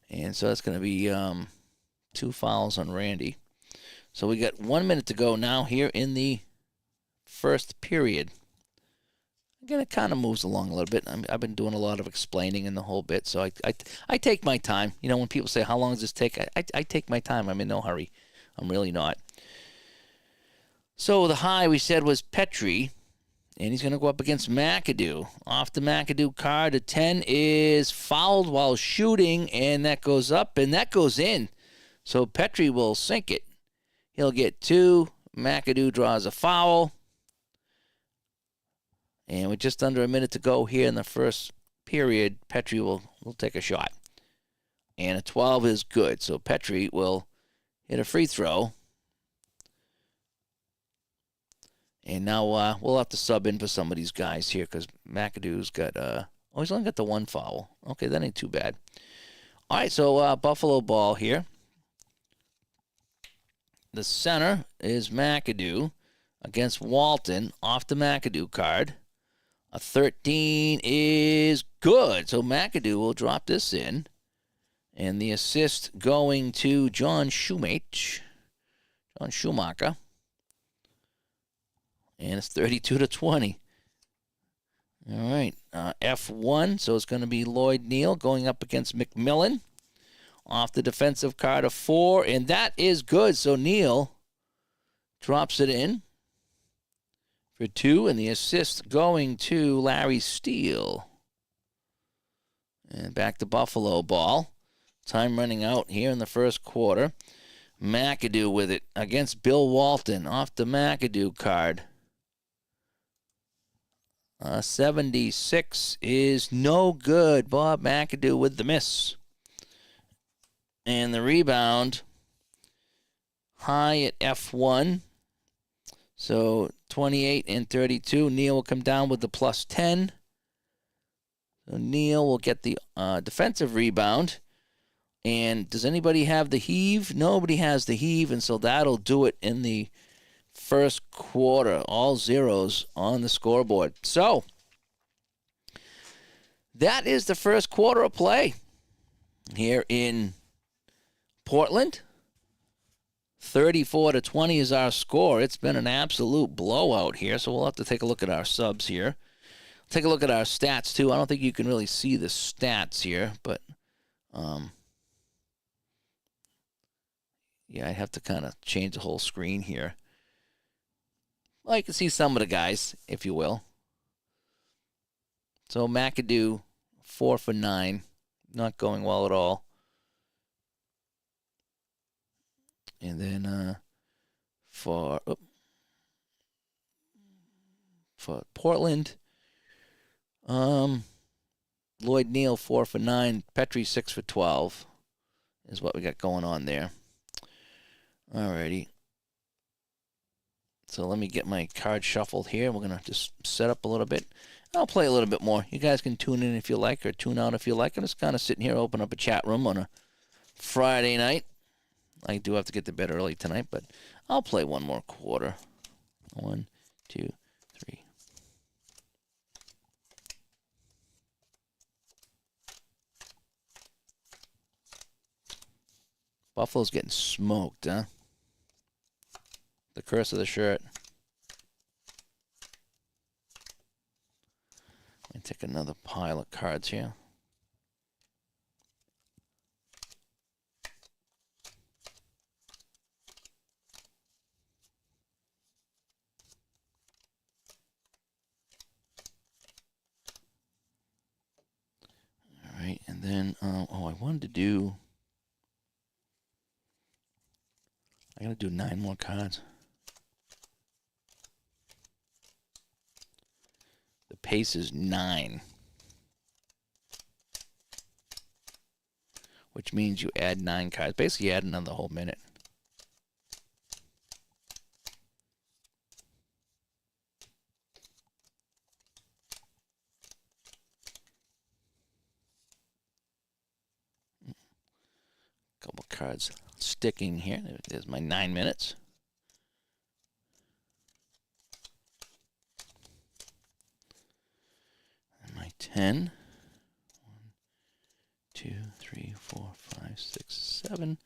And so that's going to be 2 fouls on Randy. So we got 1 minute to go now here in the first period. Again, it kind of moves along a little bit. I've been doing a lot of explaining in the whole bit, so I take my time. You know, when people say, how long does this take? I take my time. I'm in no hurry. I'm really not. So the high we said was Petrie, and he's going to go up against McAdoo. Off the McAdoo card, a 10 is fouled while shooting, and that goes up, and that goes in. So Petrie will sink it. He'll get 2. McAdoo draws a foul. And with just under a minute to go here in the first period, Petrie will take a shot. And a 12 is good, so Petrie will hit a free throw. And now we'll have to sub in for some of these guys here because McAdoo's got, he's only got the 1 foul. Okay, that ain't too bad. All right, so Buffalo ball here. The center is McAdoo against Walton off the McAdoo card. A 13 is good, so McAdoo will drop this in. And the assist going to John Schumacher. And it's 32-20. All right, F1, so it's going to be Lloyd Neal going up against McMillan. Off the defensive card of 4, and that is good. So Neal drops it in for 2, and the assist going to Larry Steele. And back to Buffalo ball. Time running out here in the first quarter. McAdoo with it against Bill Walton off the McAdoo card. 76 is no good. Bob McAdoo with the miss. And the rebound, high at F1. So 28 and 32. Neal will come down with the plus 10. So Neal will get the defensive rebound. And does anybody have the heave? Nobody has the heave, and so that'll do it in the first quarter. All zeros on the scoreboard. So that is the first quarter of play here in Portland. 34-20 is our score. It's been an absolute blowout here, so we'll have to take a look at our subs here. Take a look at our stats, too. I don't think you can really see the stats here, but yeah, I'd have to kind of change the whole screen here. Well, you can see some of the guys, if you will. So McAdoo, 4 for 9. Not going well at all. And then for Portland, Lloyd Neal, 4 for 9. Petrie, 6 for 12 is what we got going on there. Alrighty. So let me get my card shuffled here. We're going to just set up a little bit. I'll play a little bit more. You guys can tune in if you like or tune out if you like. I'm just kind of sitting here, open up a chat room on a Friday night. I do have to get to bed early tonight, but I'll play one more quarter. 1, 2, 3. Buffalo's getting smoked, huh? The curse of the shirt. Let me take another pile of cards here. All right, and then, I wanted to do... I gotta do 9 more cards. The pace is 9. Which means you add 9 cards. Basically, you add another whole minute. Couple cards sticking here. There's my 9 minutes. And my 10. 1, 2, 3, 4, 5, 6, 7. And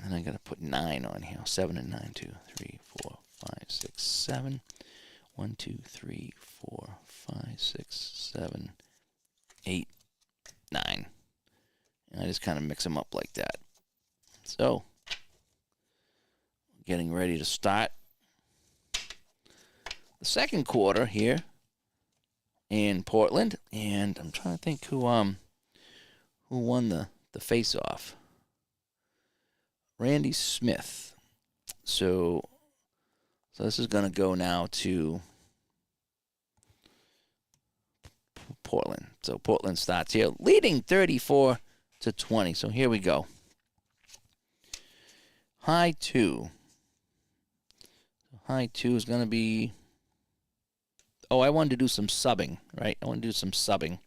then I got to put 9 on here. 7 and 9. 2, 3, 4, 5, 6, 7. 1, 2, 3, 4, 5, 6, 7, 8, 9. And I just kind of mix them up like that. So, getting ready to start the second quarter here in Portland. And I'm trying to think who won the face-off. Randy Smith. So this is going to go now to Portland. So Portland starts here, leading 34-20. So here we go. High 2. High 2 is going to be... Oh, I wanted to do some subbing, right? I want to do some subbing.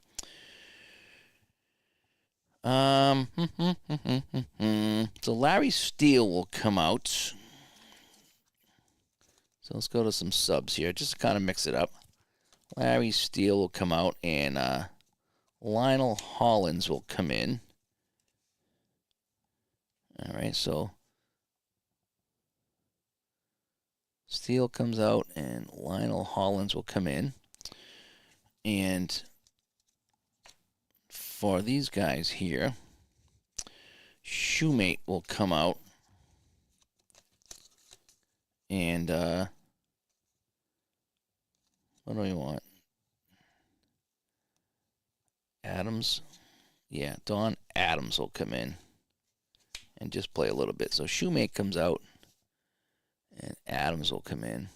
So Larry Steele will come out. So let's go to some subs here, just to kind of mix it up. Larry Steele will come out, and Lionel Hollins will come in. All right, so Steele comes out, and Lionel Hollins will come in. And for these guys here, Shoemate will come out. And what do we want? Adams. Yeah, Don Adams will come in and just play a little bit. So Shoemate comes out, and Adams will come in.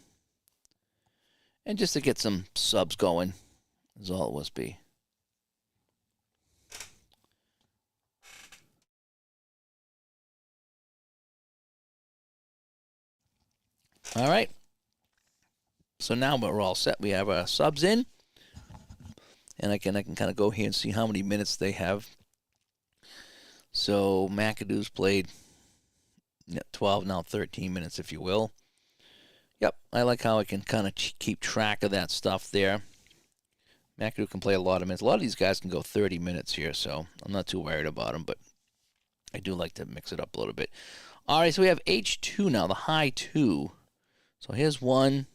And just to get some subs going is all it must be. All right. So now we're all set. We have our subs in. And I can kind of go here and see how many minutes they have. So McAdoo's played 12, now 13 minutes, if you will. Yep, I like how I can kind of keep track of that stuff there. McAdoo can play a lot of minutes. A lot of these guys can go 30 minutes here, so I'm not too worried about them, but I do like to mix it up a little bit. All right, so we have H2 now, the high 2. So here's 1.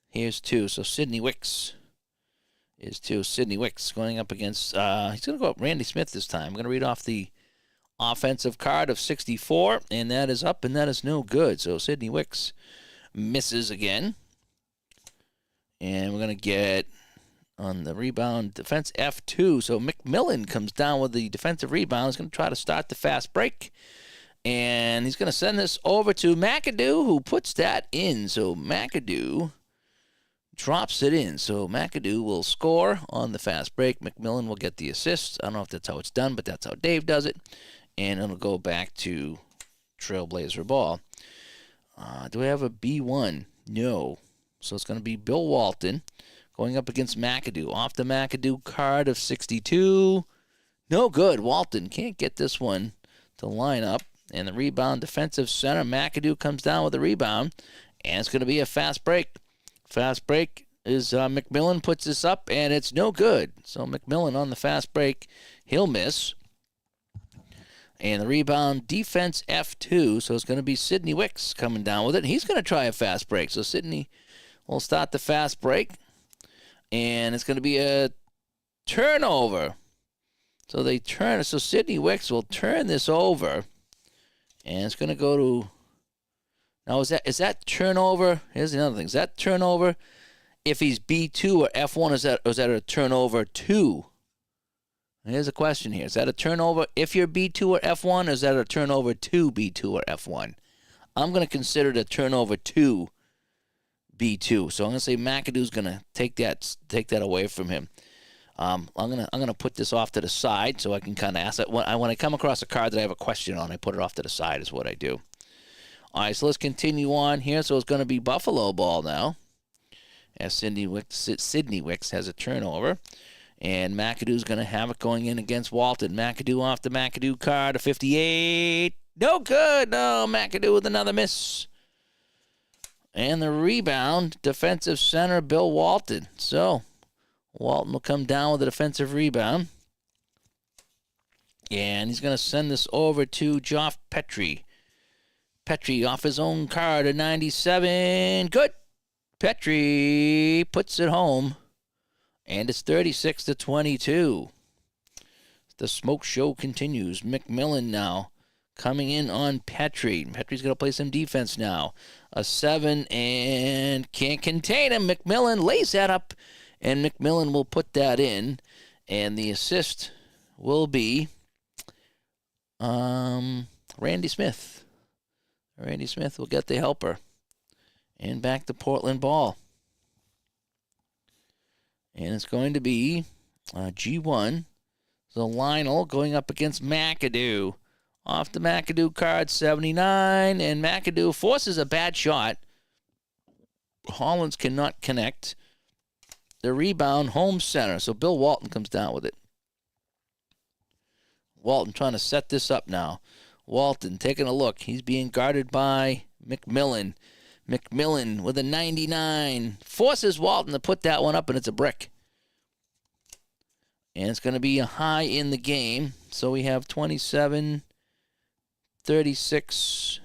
Here's 2. So Sidney Wicks is 2. Sidney Wicks going up against, he's going to go up Randy Smith this time. I'm going to read off the offensive card of 64, and that is up, and that is no good. So Sidney Wicks misses again. And we're going to get on the rebound defense F2. So McMillan comes down with the defensive rebound. He's going to try to start the fast break. And he's going to send this over to McAdoo, who puts that in. So McAdoo drops it in. So McAdoo will score on the fast break. McMillan will get the assist. I don't know if that's how it's done, but that's how Dave does it. And it'll go back to Trailblazer ball. Do we have a B1? No. So it's going to be Bill Walton going up against McAdoo. Off the McAdoo card of 62. No good. Walton can't get this one to line up. And the rebound, defensive center, McAdoo comes down with the rebound. And it's going to be a fast break. Fast break is McMillan puts this up, and it's no good. So McMillan on the fast break, he'll miss. And the rebound, defense F2. So it's going to be Sidney Wicks coming down with it. He's going to try a fast break. So Sidney will start the fast break. And it's going to be a turnover. So they turn. So Sidney Wicks will turn this over. And it's going to go to, now is that turnover? Here's another thing. Is that turnover if he's B2 or F1? Or is that a turnover 2? Here's a question here. Is that a turnover if you're B2 or F1? Or is that a turnover 2 B2 or F1? I'm going to consider it a turnover 2 B2. So I'm going to say McAdoo's going to take that away from him. I'm gonna put this off to the side so I can kind of ask that. When I come across a card that I have a question on, I put it off to the side is what I do. All right, so let's continue on here. So it's going to be Buffalo ball now, as Sidney Wicks has a turnover, and McAdoo's going to have it going in against Walton. McAdoo off the McAdoo card of 58. No good. No, McAdoo with another miss. And the rebound, defensive center Bill Walton. So Walton will come down with a defensive rebound. And he's going to send this over to Geoff Petrie. Petrie off his own card of 97. Good. Petrie puts it home. And it's 36-22. The smoke show continues. McMillan now coming in on Petrie. Petrie's going to play some defense now. A 7 and can't contain him. McMillan lays that up. And McMillan will put that in. And the assist will be Randy Smith. Randy Smith will get the helper. And back to Portland ball. And it's going to be G1. So Lionel going up against McAdoo. Off the McAdoo card, 79. And McAdoo forces a bad shot. Hollins cannot connect. The rebound, home center. So Bill Walton comes down with it. Walton trying to set this up now. Walton taking a look. He's being guarded by McMillan. McMillan with a 99. Forces Walton to put that one up, and it's a brick. And it's going to be a high in the game. So we have 27, 36.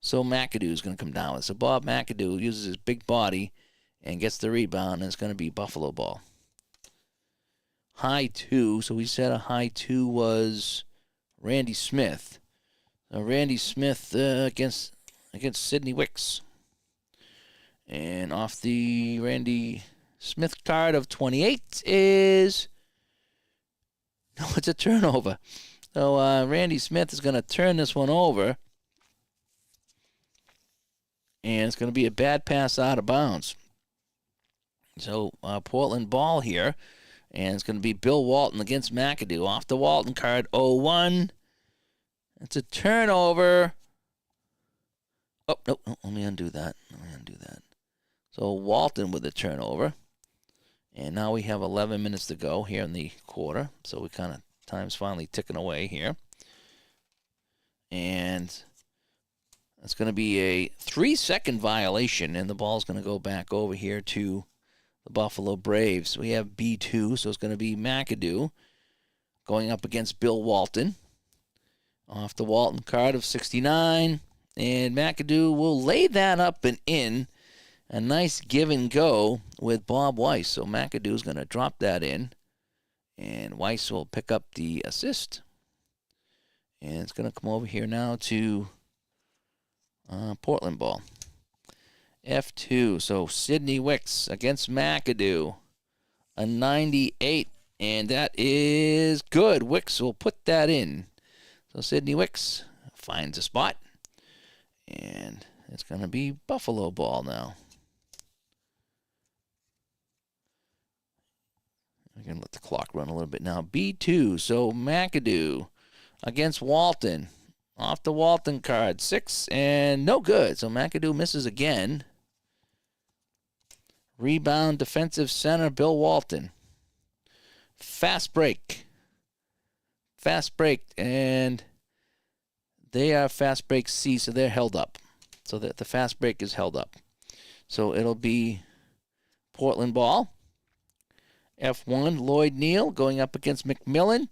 So McAdoo is going to come down with it. So Bob McAdoo uses his big body and gets the rebound, and it's going to be Buffalo ball. High 2. So we said a high 2 was Randy Smith. Randy Smith against Sidney Wicks. And off the Randy Smith card of 28 is... No, it's a turnover. So Randy Smith is going to turn this one over. And it's going to be a bad pass out of bounds. So Portland ball here. And it's going to be Bill Walton against McAdoo. Off the Walton card, 0-1. It's a turnover. Oh, no, let me undo that. So Walton with the turnover. And now we have 11 minutes to go here in the quarter. So we kind of, time's finally ticking away here. And it's going to be a 3-second violation, and the ball's going to go back over here to the Buffalo Braves. We have B2, so it's going to be McAdoo going up against Bill Walton. Off the Walton card of 69. And McAdoo will lay that up and in. A nice give and go with Bob Weiss. So McAdoo's going to drop that in. And Weiss will pick up the assist. And it's going to come over here now to Portland ball. F2. So Sidney Wicks against McAdoo. A 98. And that is good. Wicks will put that in. So Sidney Wicks finds a spot. And it's going to be Buffalo ball now. We're going to let the clock run a little bit now. B2. So McAdoo against Walton. Off the Walton card. 6 and no good. So McAdoo misses again. Rebound defensive center Bill Walton. Fast break. Fast break. And they are fast break C, so they're held up. So that the fast break is held up. So it'll be Portland ball. F1, Lloyd Neal going up against McMillan.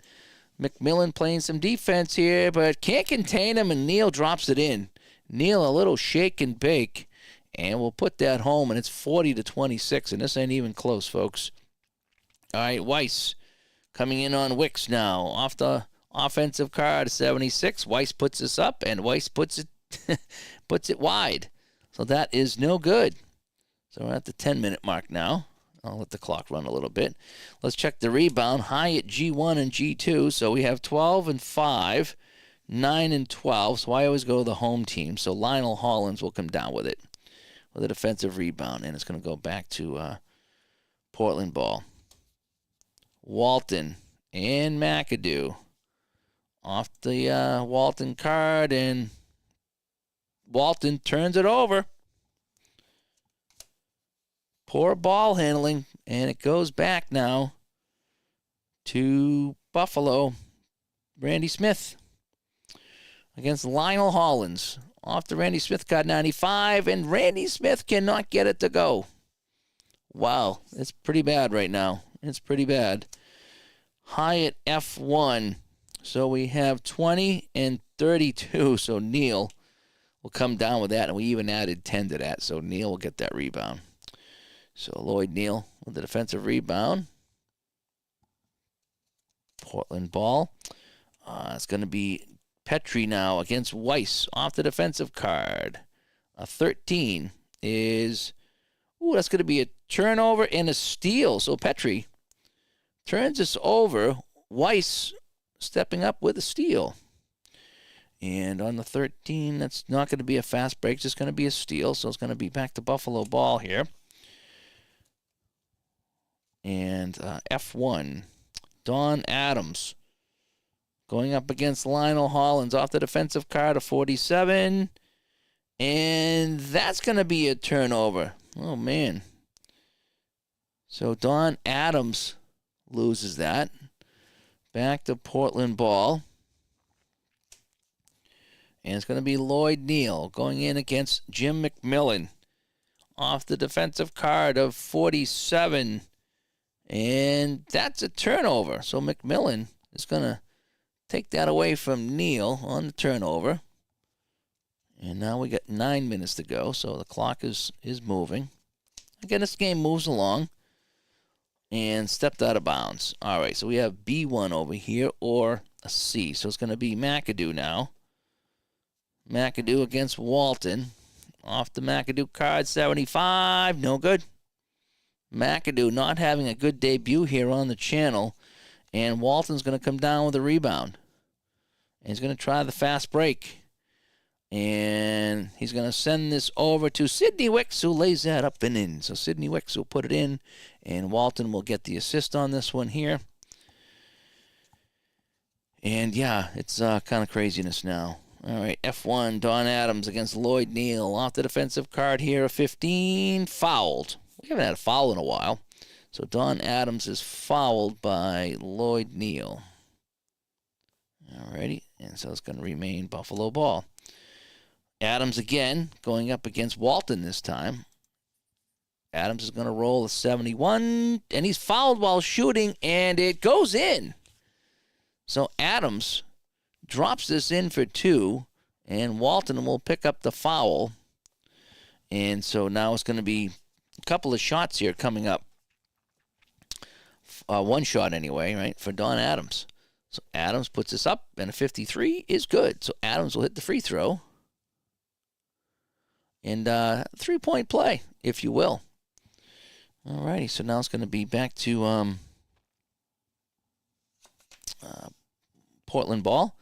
McMillan playing some defense here, but can't contain him, and Neal drops it in. Neal a little shake and bake, and we'll put that home, and it's 40-26, and this ain't even close, folks. All right, Weiss coming in on Wicks now. Off the offensive card, 76. Weiss puts this up, and Weiss puts it puts it wide. So that is no good. So we're at the 10-minute mark now. I'll let the clock run a little bit. Let's check the rebound. High at G1 and G2. So we have 12 and 5, 9 and 12. So I always go to the home team. So Lionel Hollins will come down with it with a defensive rebound. And it's going to go back to Portland ball. Walton and McAdoo. Off the Walton card. And Walton turns it over. Poor ball handling, and it goes back now to Buffalo. Randy Smith against Lionel Hollins. Off the Randy Smith card, 95, and Randy Smith cannot get it to go. Wow, it's pretty bad right now. It's pretty bad. High at F1, so we have 20 and 32, so Neal will come down with that, and we even added 10 to that, so Neal will get that rebound. So Lloyd Neal with the defensive rebound. Portland ball. It's going to be Petrie now against Weiss off the defensive card. A 13 is, that's going to be a turnover and a steal. So Petrie turns this over. Weiss stepping up with a steal. And on the 13, that's not going to be a fast break. It's just going to be a steal. So it's going to be back to Buffalo ball here. And F1, Don Adams going up against Lionel Hollins off the defensive card of 47. And that's going to be a turnover. Oh, man. So Don Adams loses that. Back to Portland ball. And it's going to be Lloyd Neal going in against Jim McMillan off the defensive card of 47. And that's a turnover. So McMillan is going to take that away from Neal on the turnover. And now we got 9 minutes to go. So the clock is moving. Again, this game moves along. And stepped out of bounds. All right, so we have B1 over here or a C. So it's going to be McAdoo now. McAdoo against Walton. Off the McAdoo card, 75. No good. McAdoo not having a good debut here on the channel. And Walton's going to come down with a rebound. And he's going to try the fast break. And he's going to send this over to Sidney Wicks, who lays that up and in. So Sidney Wicks will put it in. And Walton will get the assist on this one here. And, yeah, it's kind of craziness now. All right, F1, Don Adams against Lloyd Neal. Off the defensive card here, a 15. Fouled. We haven't had a foul in a while. So Don Adams is fouled by Lloyd Neal. All righty, and so it's going to remain Buffalo ball. Adams again going up against Walton this time. Adams is going to roll a 71, and he's fouled while shooting, and it goes in. So Adams drops this in for 2, and Walton will pick up the foul. And so now it's going to be a couple of shots here coming up. One shot anyway, right, for Don Adams. So Adams puts this up, and a 53 is good. So Adams will hit the free throw. And 3-point play, if you will. All righty, so now it's going to be back to Portland ball.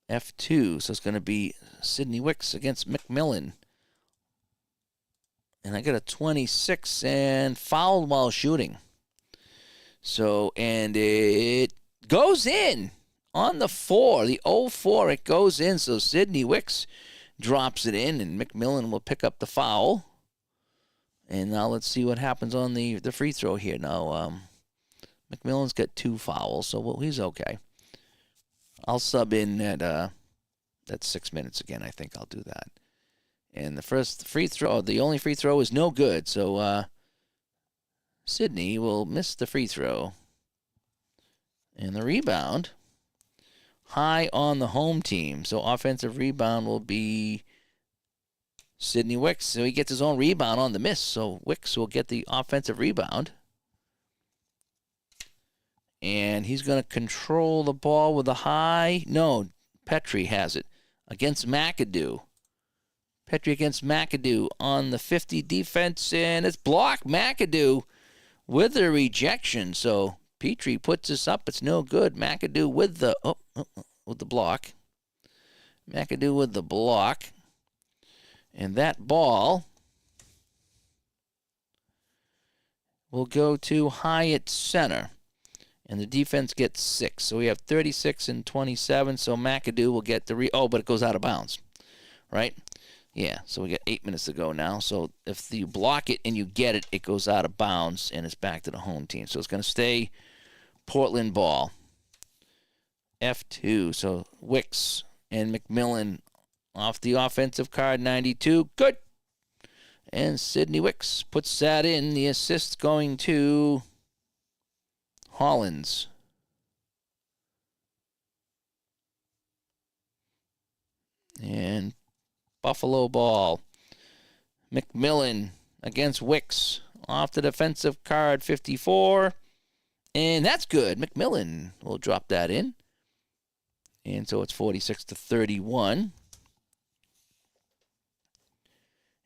F2, so it's going to be Sidney Wicks against McMillan. And I got a 26 and fouled while shooting. So, and it goes in on the 4, the 0-4, it goes in. So Sidney Wicks drops it in, and McMillan will pick up the foul. And now let's see what happens on the free throw here. Now, McMillan's got 2 fouls, so he's okay. I'll sub in at 6 minutes again. I think I'll do that. And the first free throw, the only free throw is no good. So Sidney will miss the free throw. And the rebound, high on the home team. So offensive rebound will be Sidney Wicks. So he gets his own rebound on the miss. So Wicks will get the offensive rebound. And he's going to control the ball with a high. No, Petrie has it against McAdoo. Petrie against McAdoo on the 50 defense, and it's blocked. McAdoo with the rejection. So Petrie puts this up. It's no good. McAdoo with the with the block. McAdoo with the block. And that ball will go to Hyatt center. And the defense gets 6. So we have 36 and 27. So McAdoo will get the but it goes out of bounds. Right? Yeah, so we got 8 minutes to go now. So if you block it and you get it, it goes out of bounds, and it's back to the home team. So it's going to stay Portland ball. F2, so Wicks and McMillan off the offensive card, 92. Good. And Sidney Wicks puts that in. The assist going to Hollins. And Buffalo ball. McMillan against Wicks off the defensive card, 54. And that's good. McMillan will drop that in. And so it's 46 to 31.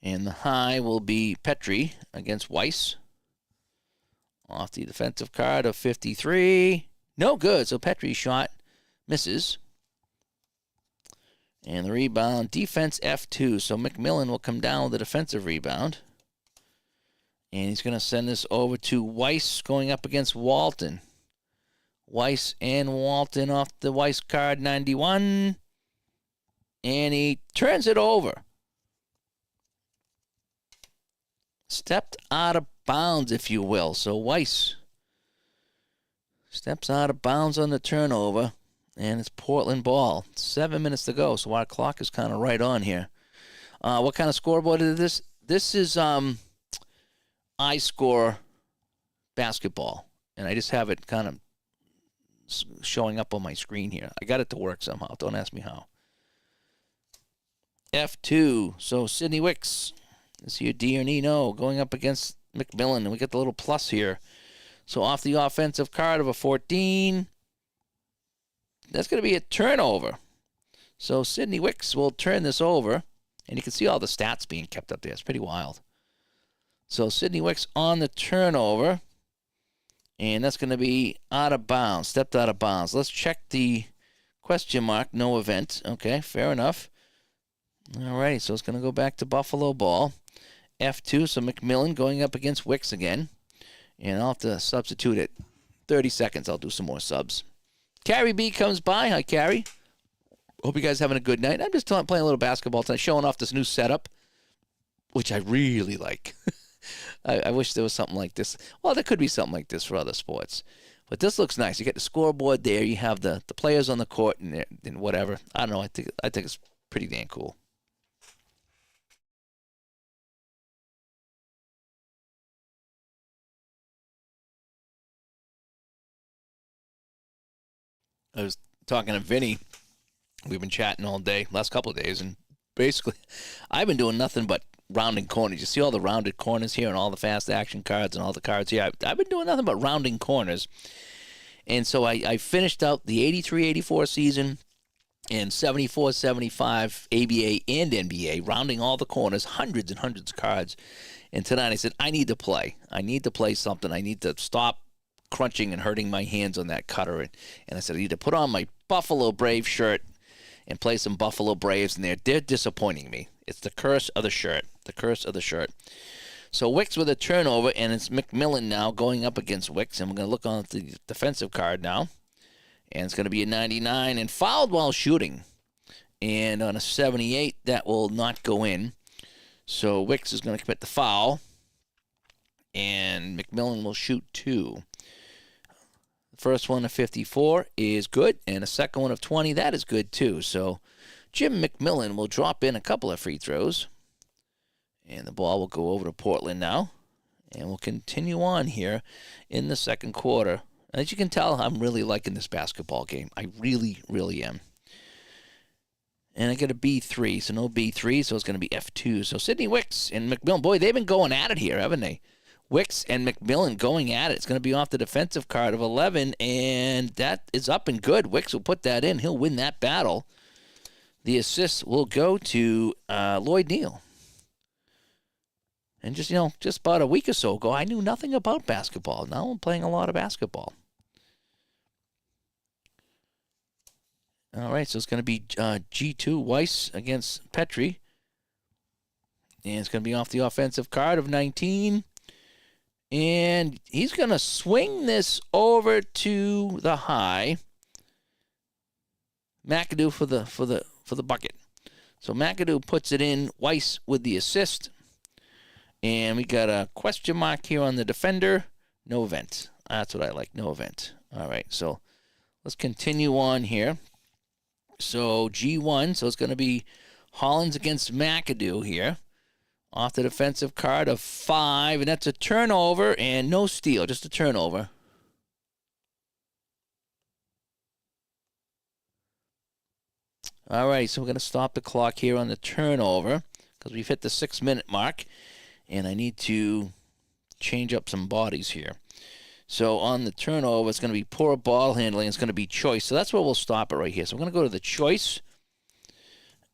And the high will be Petrie against Weiss. Off the defensive card of 53. No good. So Petrie's shot misses. And the rebound, defense F2. So McMillan will come down with a defensive rebound. And he's going to send this over to Weiss going up against Walton. Weiss and Walton off the Weiss card, 91. And he turns it over. Stepped out of bounds, if you will. So Weiss steps out of bounds on the turnover. And it's Portland ball. 7 minutes to go, so our clock is kind of right on here. What kind of scoreboard is this? This is iScore basketball. And I just have it kind of showing up on my screen here. I got it to work somehow. Don't ask me how. F2. So Sidney Wicks. Is he a D or an E? No. Going up against McMillan. And we get the little plus here. So off the offensive card of a 14. That's going to be a turnover. So Sidney Wicks will turn this over. And you can see all the stats being kept up there. It's pretty wild. So Sidney Wicks on the turnover. And that's going to be out of bounds. Stepped out of bounds. Let's check the question mark. No event. Okay, fair enough. All right, so it's going to go back to Buffalo ball. F2, so McMillan going up against Wicks again. And I'll have to substitute it. 30 seconds. I'll do some more subs. Carrie B comes by. Hi, Carrie. Hope you guys are having a good night. I'm just playing a little basketball tonight, showing off this new setup, which I really like. I wish there was something like this. Well, there could be something like this for other sports. But this looks nice. You get the scoreboard there. You have the players on the court and whatever. I don't know. I think it's pretty damn cool. I was talking to Vinny We've been chatting all day, last couple of days, and basically, I've been doing nothing but rounding corners. You see all the rounded corners here and all the fast action cards and all the cards here. I've been doing nothing but rounding corners. And so I finished out the 83-84 season and 74-75 ABA and NBA, rounding all the corners, hundreds and hundreds of cards. And tonight I said, I need to play. I need to play something. I need to stop crunching and hurting my hands on that cutter. And I said, I need to put on my Buffalo Brave shirt and play some Buffalo Braves. And they're disappointing me. It's the curse of the shirt. The curse of the shirt. So Wicks with a turnover, and it's McMillan now going up against Wicks. And we're going to look on the defensive card now. And it's going to be a 99 and fouled while shooting. And on a 78, that will not go in. So Wicks is going to commit the foul. And McMillan will shoot 2. The first one of 54 is good. And the second one of 20, that is good too. So Jim McMillan will drop in a couple of free throws. And the ball will go over to Portland now. And we'll continue on here in the second quarter. As you can tell, I'm really liking this basketball game. I really, really am. And I get a B3, so no B3, so it's going to be F2. So Sidney Wicks and McMillan, boy, they've been going at it here, haven't they? Wicks and McMillan going at it. It's going to be off the defensive card of 11, and that is up and good. Wicks will put that in. He'll win that battle. The assist will go to Lloyd Neal. And just about a week or so ago, I knew nothing about basketball. Now I'm playing a lot of basketball. All right, so it's going to be G2 Weiss against Petrie. And it's going to be off the offensive card of 19. And he's going to swing this over to the high. McAdoo for the bucket. So McAdoo puts it in. Weiss with the assist. And we got a question mark here on the defender. No event. That's what I like. No event. All right, so let's continue on here. So G1, so it's going to be Hollins against McAdoo here. Off the defensive card of 5, and that's a turnover and no steal, just a turnover. All right, so we're going to stop the clock here on the turnover because we've hit the 6-minute mark, and I need to change up some bodies here. So on the turnover, it's going to be poor ball handling. It's going to be choice. So that's where we'll stop it right here. So we're going to go to the choice,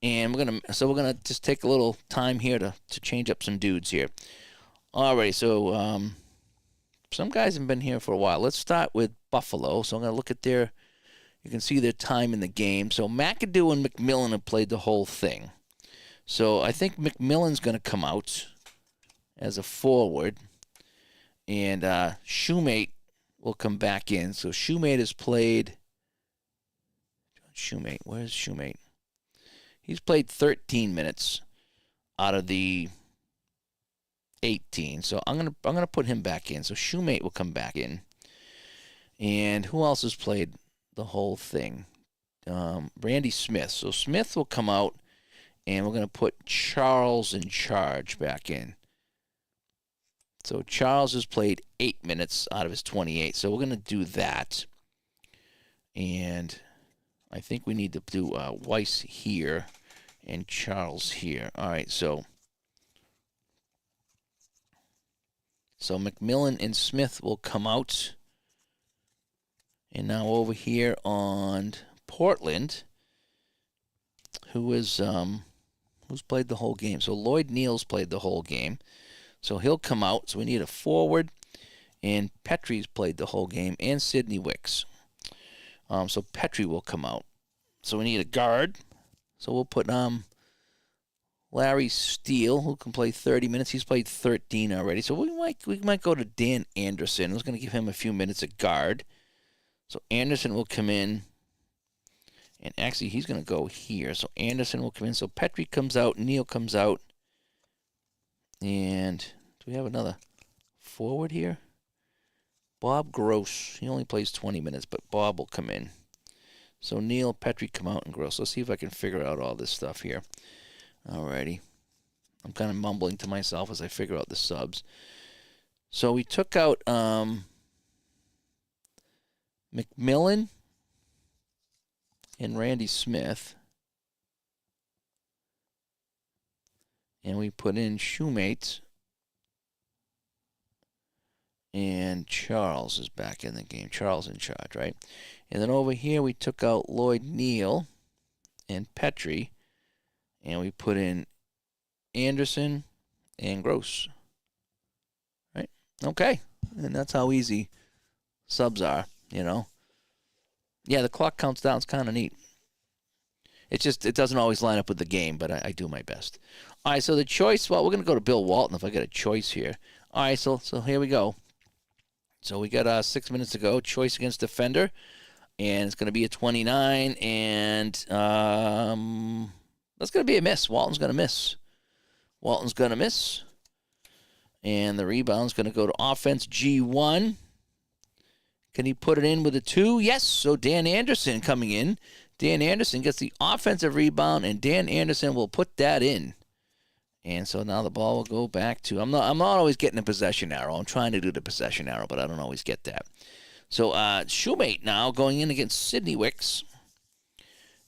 and we're going to just take a little time here to change up some dudes here. All right. So some guys have been here for a while. Let's start with Buffalo. So I'm going to look at their. You can see their time in the game. So McAdoo and McMillan have played the whole thing. So I think McMillan's going to come out as a forward. And Shoemate will come back in. So Shoemate has played. Shoemate, where's Shoemate? He's played 13 minutes out of the 18. So I'm gonna put him back in. So Shoemate will come back in. And who else has played the whole thing? Randy Smith. So Smith will come out, and we're gonna put Charles in charge back in. So Charles has played 8 minutes out of his 28. So we're going to do that. And I think we need to do Weiss here and Charles here. All right, so McMillan and Smith will come out. And now over here on Portland, who's played the whole game. So Lloyd Neal's played the whole game. So he'll come out. So we need a forward. And Petrie's played the whole game. And Sidney Wicks. So Petrie will come out. So we need a guard. So we'll put Larry Steele, who can play 30 minutes. He's played 13 already. So we might go to Dan Anderson. I was going to give him a few minutes at guard. So Anderson will come in. And actually, he's going to go here. So Anderson will come in. So Petrie comes out. Neal comes out. And do we have another forward here? Bob Gross. He only plays 20 minutes, but Bob will come in. So Neal, Petrie come out, and Gross. Let's see if I can figure out all this stuff here. Alrighty. I'm kind of mumbling to myself as I figure out the subs. So we took out McMillan and Randy Smith. And we put in Shoemates. And Charles is back in the game. Charles in charge, right? And then over here we took out Lloyd Neal and Petrie. And we put in Anderson and Gross. Right? Okay. And that's how easy subs are, you know. Yeah, the clock counts down. It's kind of neat. It's just, it doesn't always line up with the game, but I do my best. All right, so the choice, well, we're going to go to Bill Walton if I get a choice here. All right, so here we go. So we got 6 minutes to go. Choice against defender. And it's going to be a 29. And that's going to be a miss. Walton's going to miss. Walton's going to miss. And the rebound's going to go to offense G1. Can he put it in with a 2? Yes. So Dan Anderson coming in. Dan Anderson gets the offensive rebound, and Dan Anderson will put that in. And so now the ball will go back to, I'm not always getting a possession arrow. I'm trying to do the possession arrow, but I don't always get that. So Shoemate now going in against Sidney Wicks.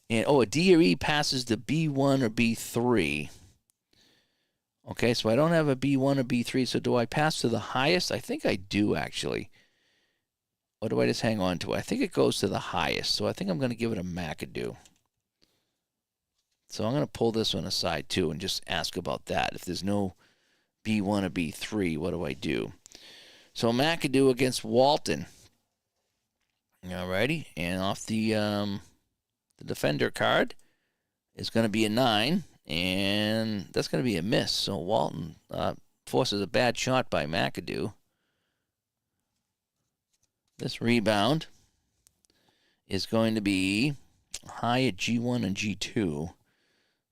And, a D or E passes to B1 or B3. Okay, so I don't have a B1 or B3, so do I pass to the highest? I think I do, actually. Or do I just hang on to it? I think it goes to the highest, so I think I'm going to give it a McAdoo. So I'm going to pull this one aside, too, and just ask about that. If there's no B1 or B3, what do I do? So McAdoo against Walton. Alrighty, and off the defender card is going to be a 9, and that's going to be a miss. So Walton forces a bad shot by McAdoo. This rebound is going to be high at G1 and G2.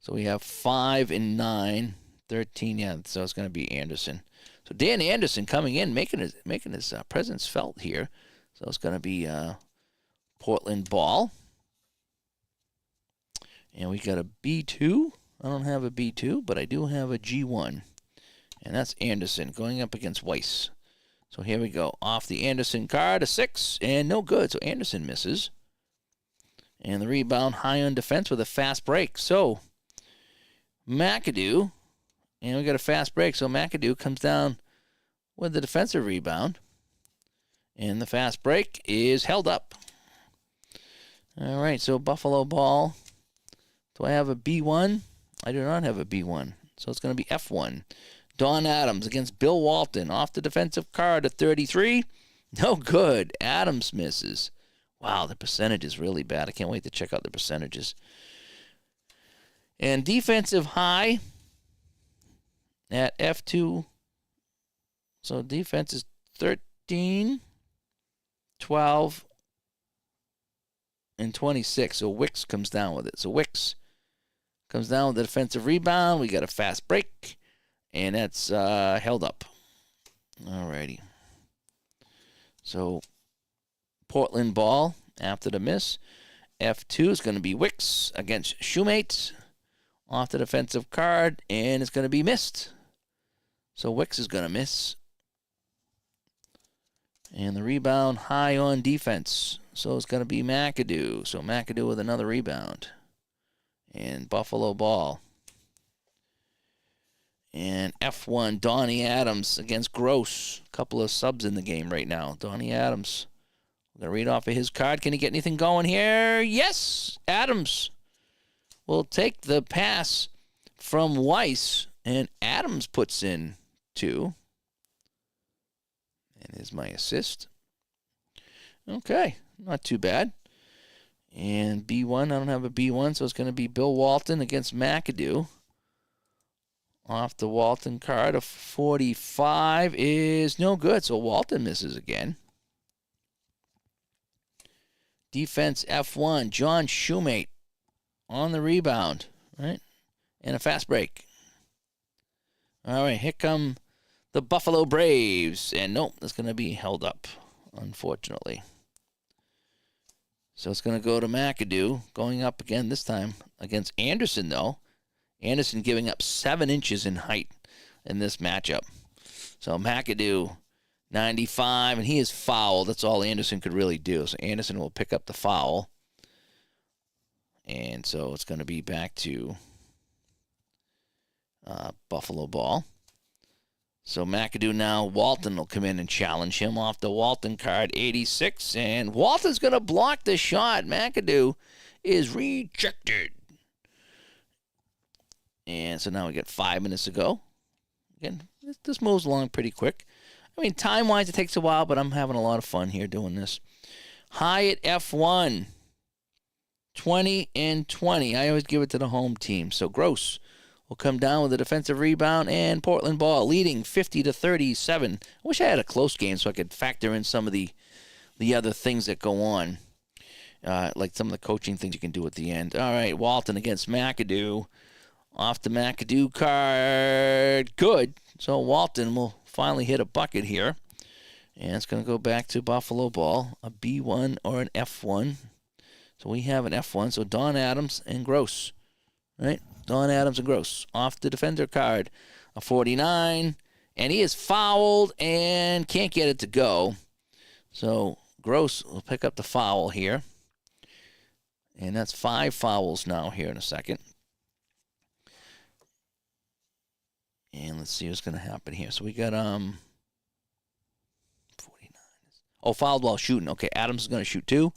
So we have 5 and 9, 13. Yeah, so it's going to be Anderson. So Dan Anderson coming in, making his presence felt here. So it's going to be Portland ball. And we got a B2. I don't have a B2, but I do have a G1. And that's Anderson going up against Weiss. So here we go. Off the Anderson card, a 6, and no good. So Anderson misses. And the rebound high on defense with a fast break. So McAdoo, and we got a fast break. So McAdoo comes down with the defensive rebound. And the fast break is held up. All right, so Buffalo ball. Do I have a B1? I do not have a B1. So it's going to be F1. Don Adams against Bill Walton. Off the defensive card at 33. No good. Adams misses. Wow, the percentage is really bad. I can't wait to check out the percentages. And defensive high at F2. So defense is 13, 12, and 26. So Wicks comes down with it. So Wicks comes down with the defensive rebound. We got a fast break. And that's held up. Alrighty. So Portland ball after the miss. F2 is going to be Wicks against Shoemate. Off the defensive card. And it's going to be missed. So Wicks is going to miss. And the rebound high on defense. So it's going to be McAdoo. So McAdoo with another rebound. And Buffalo ball. And F1, Donnie Adams against Gross. A couple of subs in the game right now. Donnie Adams. I'm going to read off of his card. Can he get anything going here? Yes! Adams will take the pass from Weiss. And Adams puts in 2. And here's my assist. Okay, not too bad. And B1, I don't have a B1, so it's going to be Bill Walton against McAdoo. Off the Walton card, a 45 is no good, so Walton misses again. Defense F1, John Shoemate on the rebound, right? And a fast break. All right, here come the Buffalo Braves. And nope, that's going to be held up, unfortunately. So it's going to go to McAdoo, going up again this time against Anderson, though. Anderson giving up 7 inches in height in this matchup. So McAdoo, 95, and he is fouled. That's all Anderson could really do. So Anderson will pick up the foul. And so it's going to be back to Buffalo ball. So McAdoo now, Walton will come in and challenge him off the Walton card, 86. And Walton's going to block the shot. McAdoo is rejected. And so now we got 5 minutes to go. Again, this moves along pretty quick. I mean, time-wise, it takes a while, but I'm having a lot of fun here doing this. Hyatt F1, 20 and 20. I always give it to the home team. So Gross will come down with a defensive rebound, and Portland ball leading 50-37. I wish I had a close game so I could factor in some of the other things that go on, like some of the coaching things you can do at the end. All right, Walton against McAdoo. Off the McAdoo card. Good. So Walton will finally hit a bucket here. And it's going to go back to Buffalo ball, a B1 or an F1. So we have an F1. So Don Adams and Gross. Right? Don Adams and Gross. Off the defender card, a 49. And he is fouled and can't get it to go. So Gross will pick up the foul here. And that's 5 fouls now here in a second. And let's see what's going to happen here. So we got 49. Oh, fouled while shooting. Okay, Adams is going to shoot 2.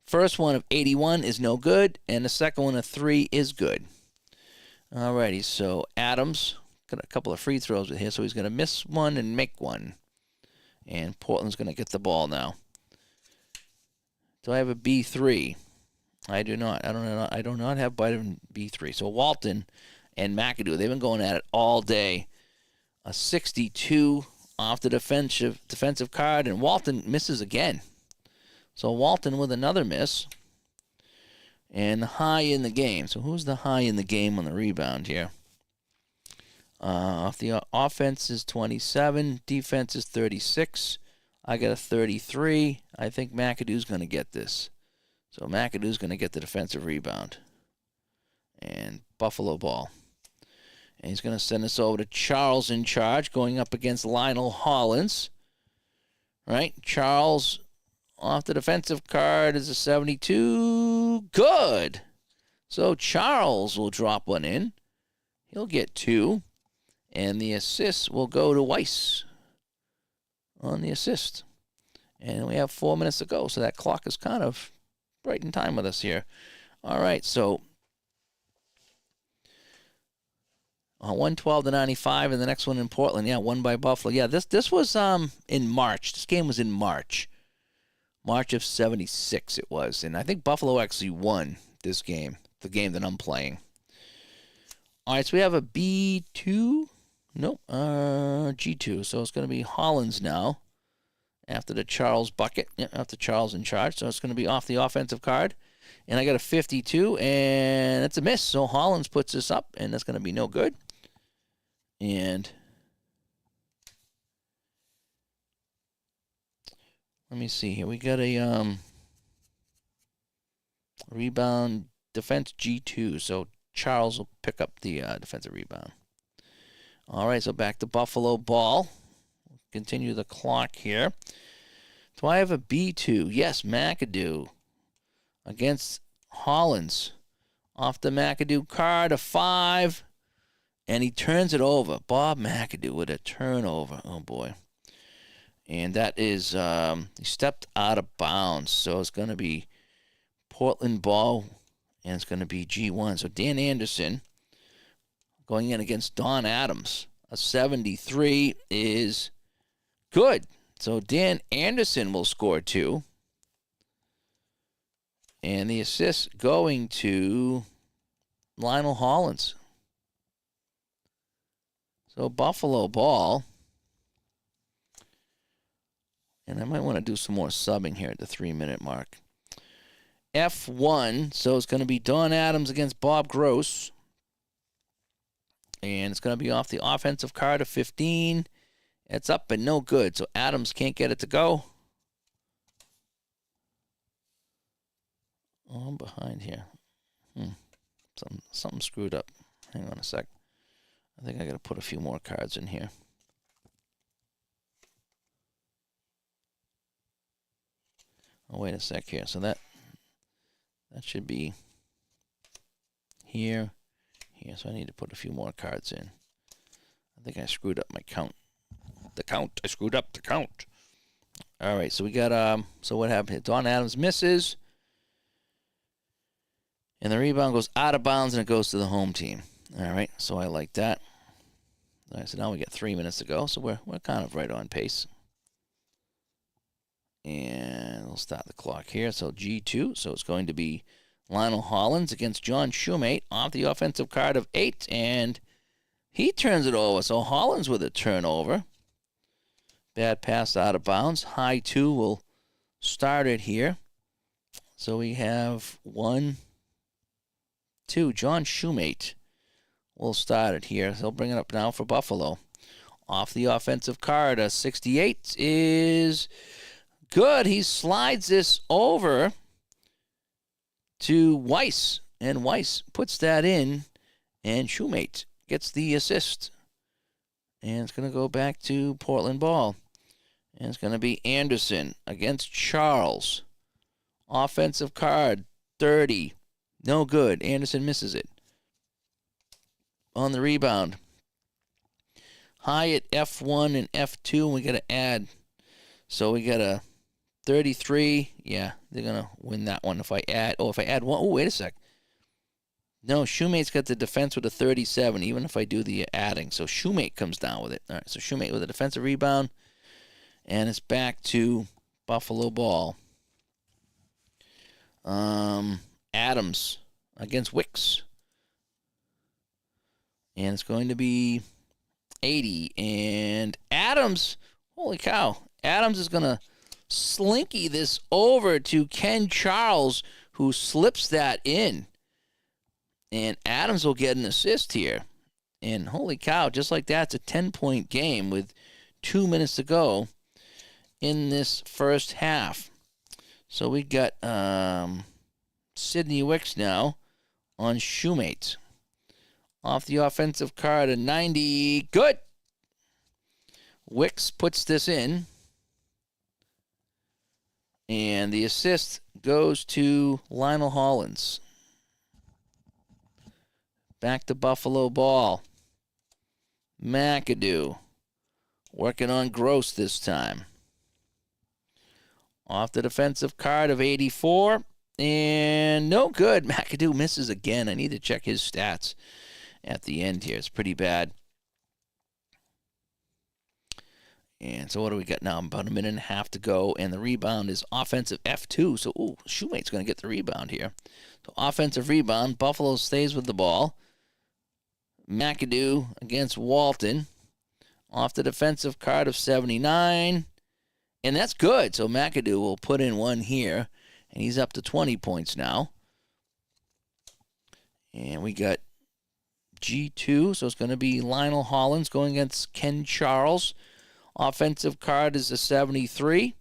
First one of 81 is no good, and the second one of 3 is good. Alrighty, so Adams got a couple of free throws with here, so he's going to miss one and make one. And Portland's going to get the ball now. Do I have a B3? I do not. I do not have vitamin B3. So Walton and McAdoo, they've been going at it all day. A 62 off the defensive card, and Walton misses again. So Walton with another miss. And the high in the game. So who's the high in the game on the rebound here? Off the offense is 27. Defense is 36. I got a 33. I think McAdoo's going to get this. So McAdoo's going to get the defensive rebound. And Buffalo ball. And he's going to send us over to Charles in charge, going up against Lionel Hollins. Right? Charles off the defensive card is a 72. Good. So Charles will drop one in. He'll get 2. And the assist will go to Weiss on the assist. And we have 4 minutes to go, so that clock is kind of right in time with us here. All right, so 112-95, and the next one in Portland. Yeah, won by Buffalo. Yeah, this was in March. This game was in March. March of 76 it was. And I think Buffalo actually won this game, the game that I'm playing. All right, so we have a B2. Nope, G2. So it's going to be Hollins now after the Charles bucket. Yeah, after Charles in charge. So it's going to be off the offensive card. And I got a 52, and it's a miss. So Hollins puts this up, and that's going to be no good. And let me see here. We got a rebound defense G2. So Charles will pick up the defensive rebound. All right, so back to Buffalo ball. Continue the clock here. Do I have a B2? Yes, McAdoo against Hollins. Off the McAdoo card, a 5. And he turns it over. Bob McAdoo with a turnover. Oh, boy. And that is, he stepped out of bounds. So it's going to be Portland ball, and it's going to be G1. So Dan Anderson going in against Don Adams. A 73 is good. So Dan Anderson will score 2. And the assist going to Lionel Hollins. So Buffalo ball. And I might want to do some more subbing here at the 3-minute mark. F1. So it's going to be Don Adams against Bob Gross. And it's going to be off the offensive card of 15. It's up and no good. So Adams can't get it to go. Oh, I'm behind here. Something screwed up. Hang on a sec. I think I got to put a few more cards in here. Oh, wait a sec here. So that That should be here. So I need to put a few more cards in. I think I screwed up my count. I screwed up the count. All right, so we got so what happened here? Don Adams misses. And the rebound goes out of bounds and it goes to the home team. All right, so I like that. All right, so now we got 3 minutes to go, so we're kind of right on pace. And we'll start the clock here. So G2, so it's going to be Lionel Hollins against John Shoemate off the offensive card of 8, and he turns it over. So Hollins with a turnover. Bad pass out of bounds. High 2 will start it here. So we have 1, 2. John Shoemate will start it here. He'll bring it up now for Buffalo. Off the offensive card, a 68 is good. He slides this over to Weiss, and Weiss puts that in, and Shoemate gets the assist. And it's going to go back to Portland ball. And it's going to be Anderson against Charles. Offensive card, 30. No good. Anderson misses it. On the rebound, Hyatt F1 and F2, and we got to add. So we got a 33. Yeah, they're going to win that one if I add. Oh, if I add one. Oh, wait a sec. No, Shoemate's got the defense with a 37, even if I do the adding. So Shoemate comes down with it. All right, so Shoemate with a defensive rebound, and it's back to Buffalo ball. Adams against Wicks. And it's going to be 80. And Adams, holy cow, Adams is going to slinky this over to Ken Charles, who slips that in. And Adams will get an assist here. And holy cow, just like that, it's a 10-point game with 2 minutes to go in this first half. So we got Sidney Wicks now on Shoemate. Off the offensive card, a 90. Good. Wicks puts this in. And the assist goes to Lionel Hollins. Back to Buffalo ball. McAdoo working on Gross this time. Off the defensive card of 84. And no good. McAdoo misses again. I need to check his stats at the end here. It's pretty bad. And so what do we got now? About a minute and a half to go. And the rebound is offensive F2. So, Shoemate's going to get the rebound here. So offensive rebound. Buffalo stays with the ball. McAdoo against Walton. Off the defensive card of 79. And that's good. So McAdoo will put in one here. And he's up to 20 points now. And we got G2. So it's going to be Lionel Hollins going against Ken Charles. Offensive card is a 73.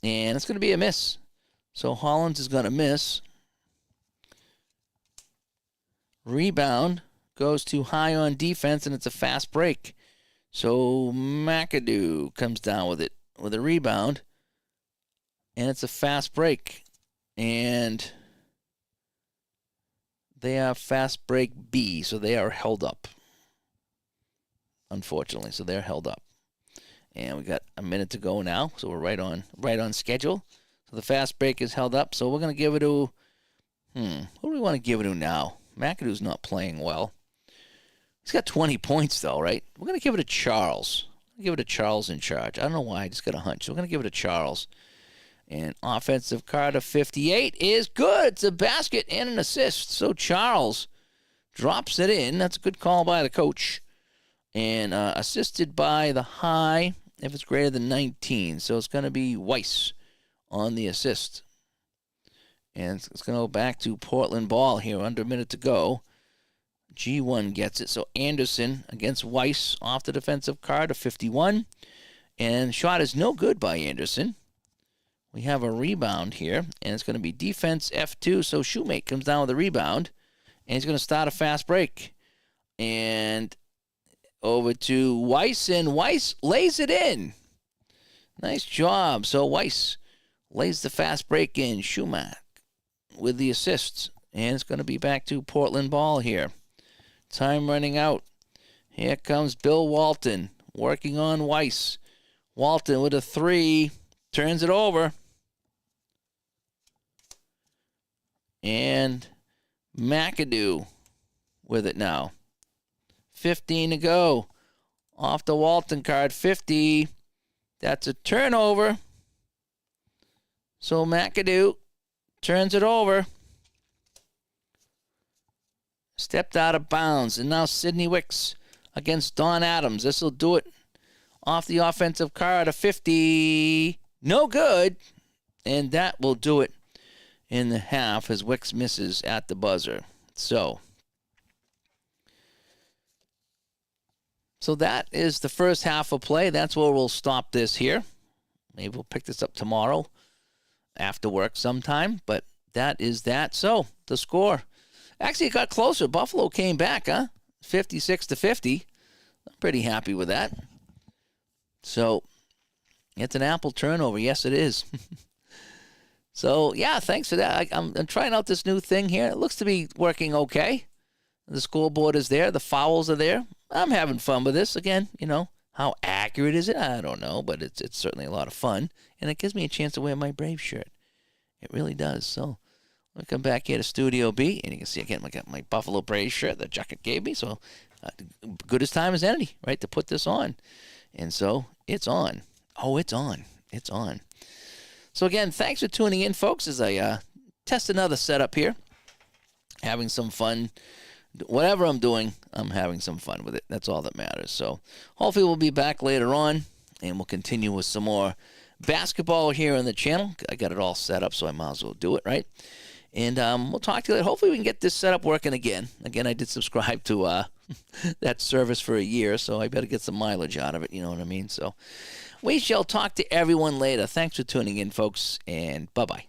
And it's going to be a miss. So Hollins is going to miss. Rebound goes too high on defense, and it's a fast break. So McAdoo comes down with it with a rebound, and it's a fast break. And they have fast break B, so they are held up, unfortunately. So they're held up. And we got a minute to go now, so we're right on schedule. So the fast break is held up, so we're going to give it to, who do we want to give it to now? McAdoo's not playing well. He's got 20 points, though, right? We're going to give it to Charles. Give it to Charles in charge. I don't know why. I just got a hunch. So we're going to give it to Charles. And offensive card of 58 is good. It's a basket and an assist. So Charles drops it in. That's a good call by the coach. And assisted by the high if it's greater than 19. So it's going to be Weiss on the assist. And it's going to go back to Portland ball here. Under a minute to go. G1 gets it. So Anderson against Weiss off the defensive card of 51. And shot is no good by Anderson. We have a rebound here. And it's going to be defense F2. So Shoemate comes down with a rebound. And he's going to start a fast break. And over to Weiss. And Weiss lays it in. Nice job. So Weiss lays the fast break in. Shoemate with the assists. And it's going to be back to Portland ball here. Time running out. Here comes Bill Walton working on Weiss. Walton with a 3. Turns it over. And McAdoo with it now. 15 to go. Off the Walton card. 50. That's a turnover. So McAdoo turns it over. Stepped out of bounds. And now Sidney Wicks against Don Adams. This will do it off the offensive card. A 50. No good. And that will do it in the half as Wicks misses at the buzzer. So that is the first half of play. That's where we'll stop this here. Maybe we'll pick this up tomorrow after work sometime, but that is that. So the score. Actually, it got closer. Buffalo came back, 56-50. I'm pretty happy with that. So it's an Apple turnover. Yes, it is. So, yeah, thanks for that. I'm trying out this new thing here. It looks to be working okay. The scoreboard is there. The fouls are there. I'm having fun with this. Again, how accurate is it? I don't know, but it's certainly a lot of fun. And it gives me a chance to wear my Brave shirt. It really does. So, I'll come back here to Studio B, and you can see again, I got my Buffalo Braves shirt that Jacket gave me. So, good as time as any, right, to put this on. And so, it's on. Oh, it's on. It's on. So, again, thanks for tuning in, folks, as I test another setup here. Having some fun. Whatever I'm doing, I'm having some fun with it. That's all that matters. So, hopefully we'll be back later on, and we'll continue with some more basketball here on the channel. I got it all set up, so I might as well do it, right? And we'll talk to you later. Hopefully we can get this setup working again. Again, I did subscribe to that service for a year, so I better get some mileage out of it, you know what I mean? So, we shall talk to everyone later. Thanks for tuning in, folks, and bye-bye.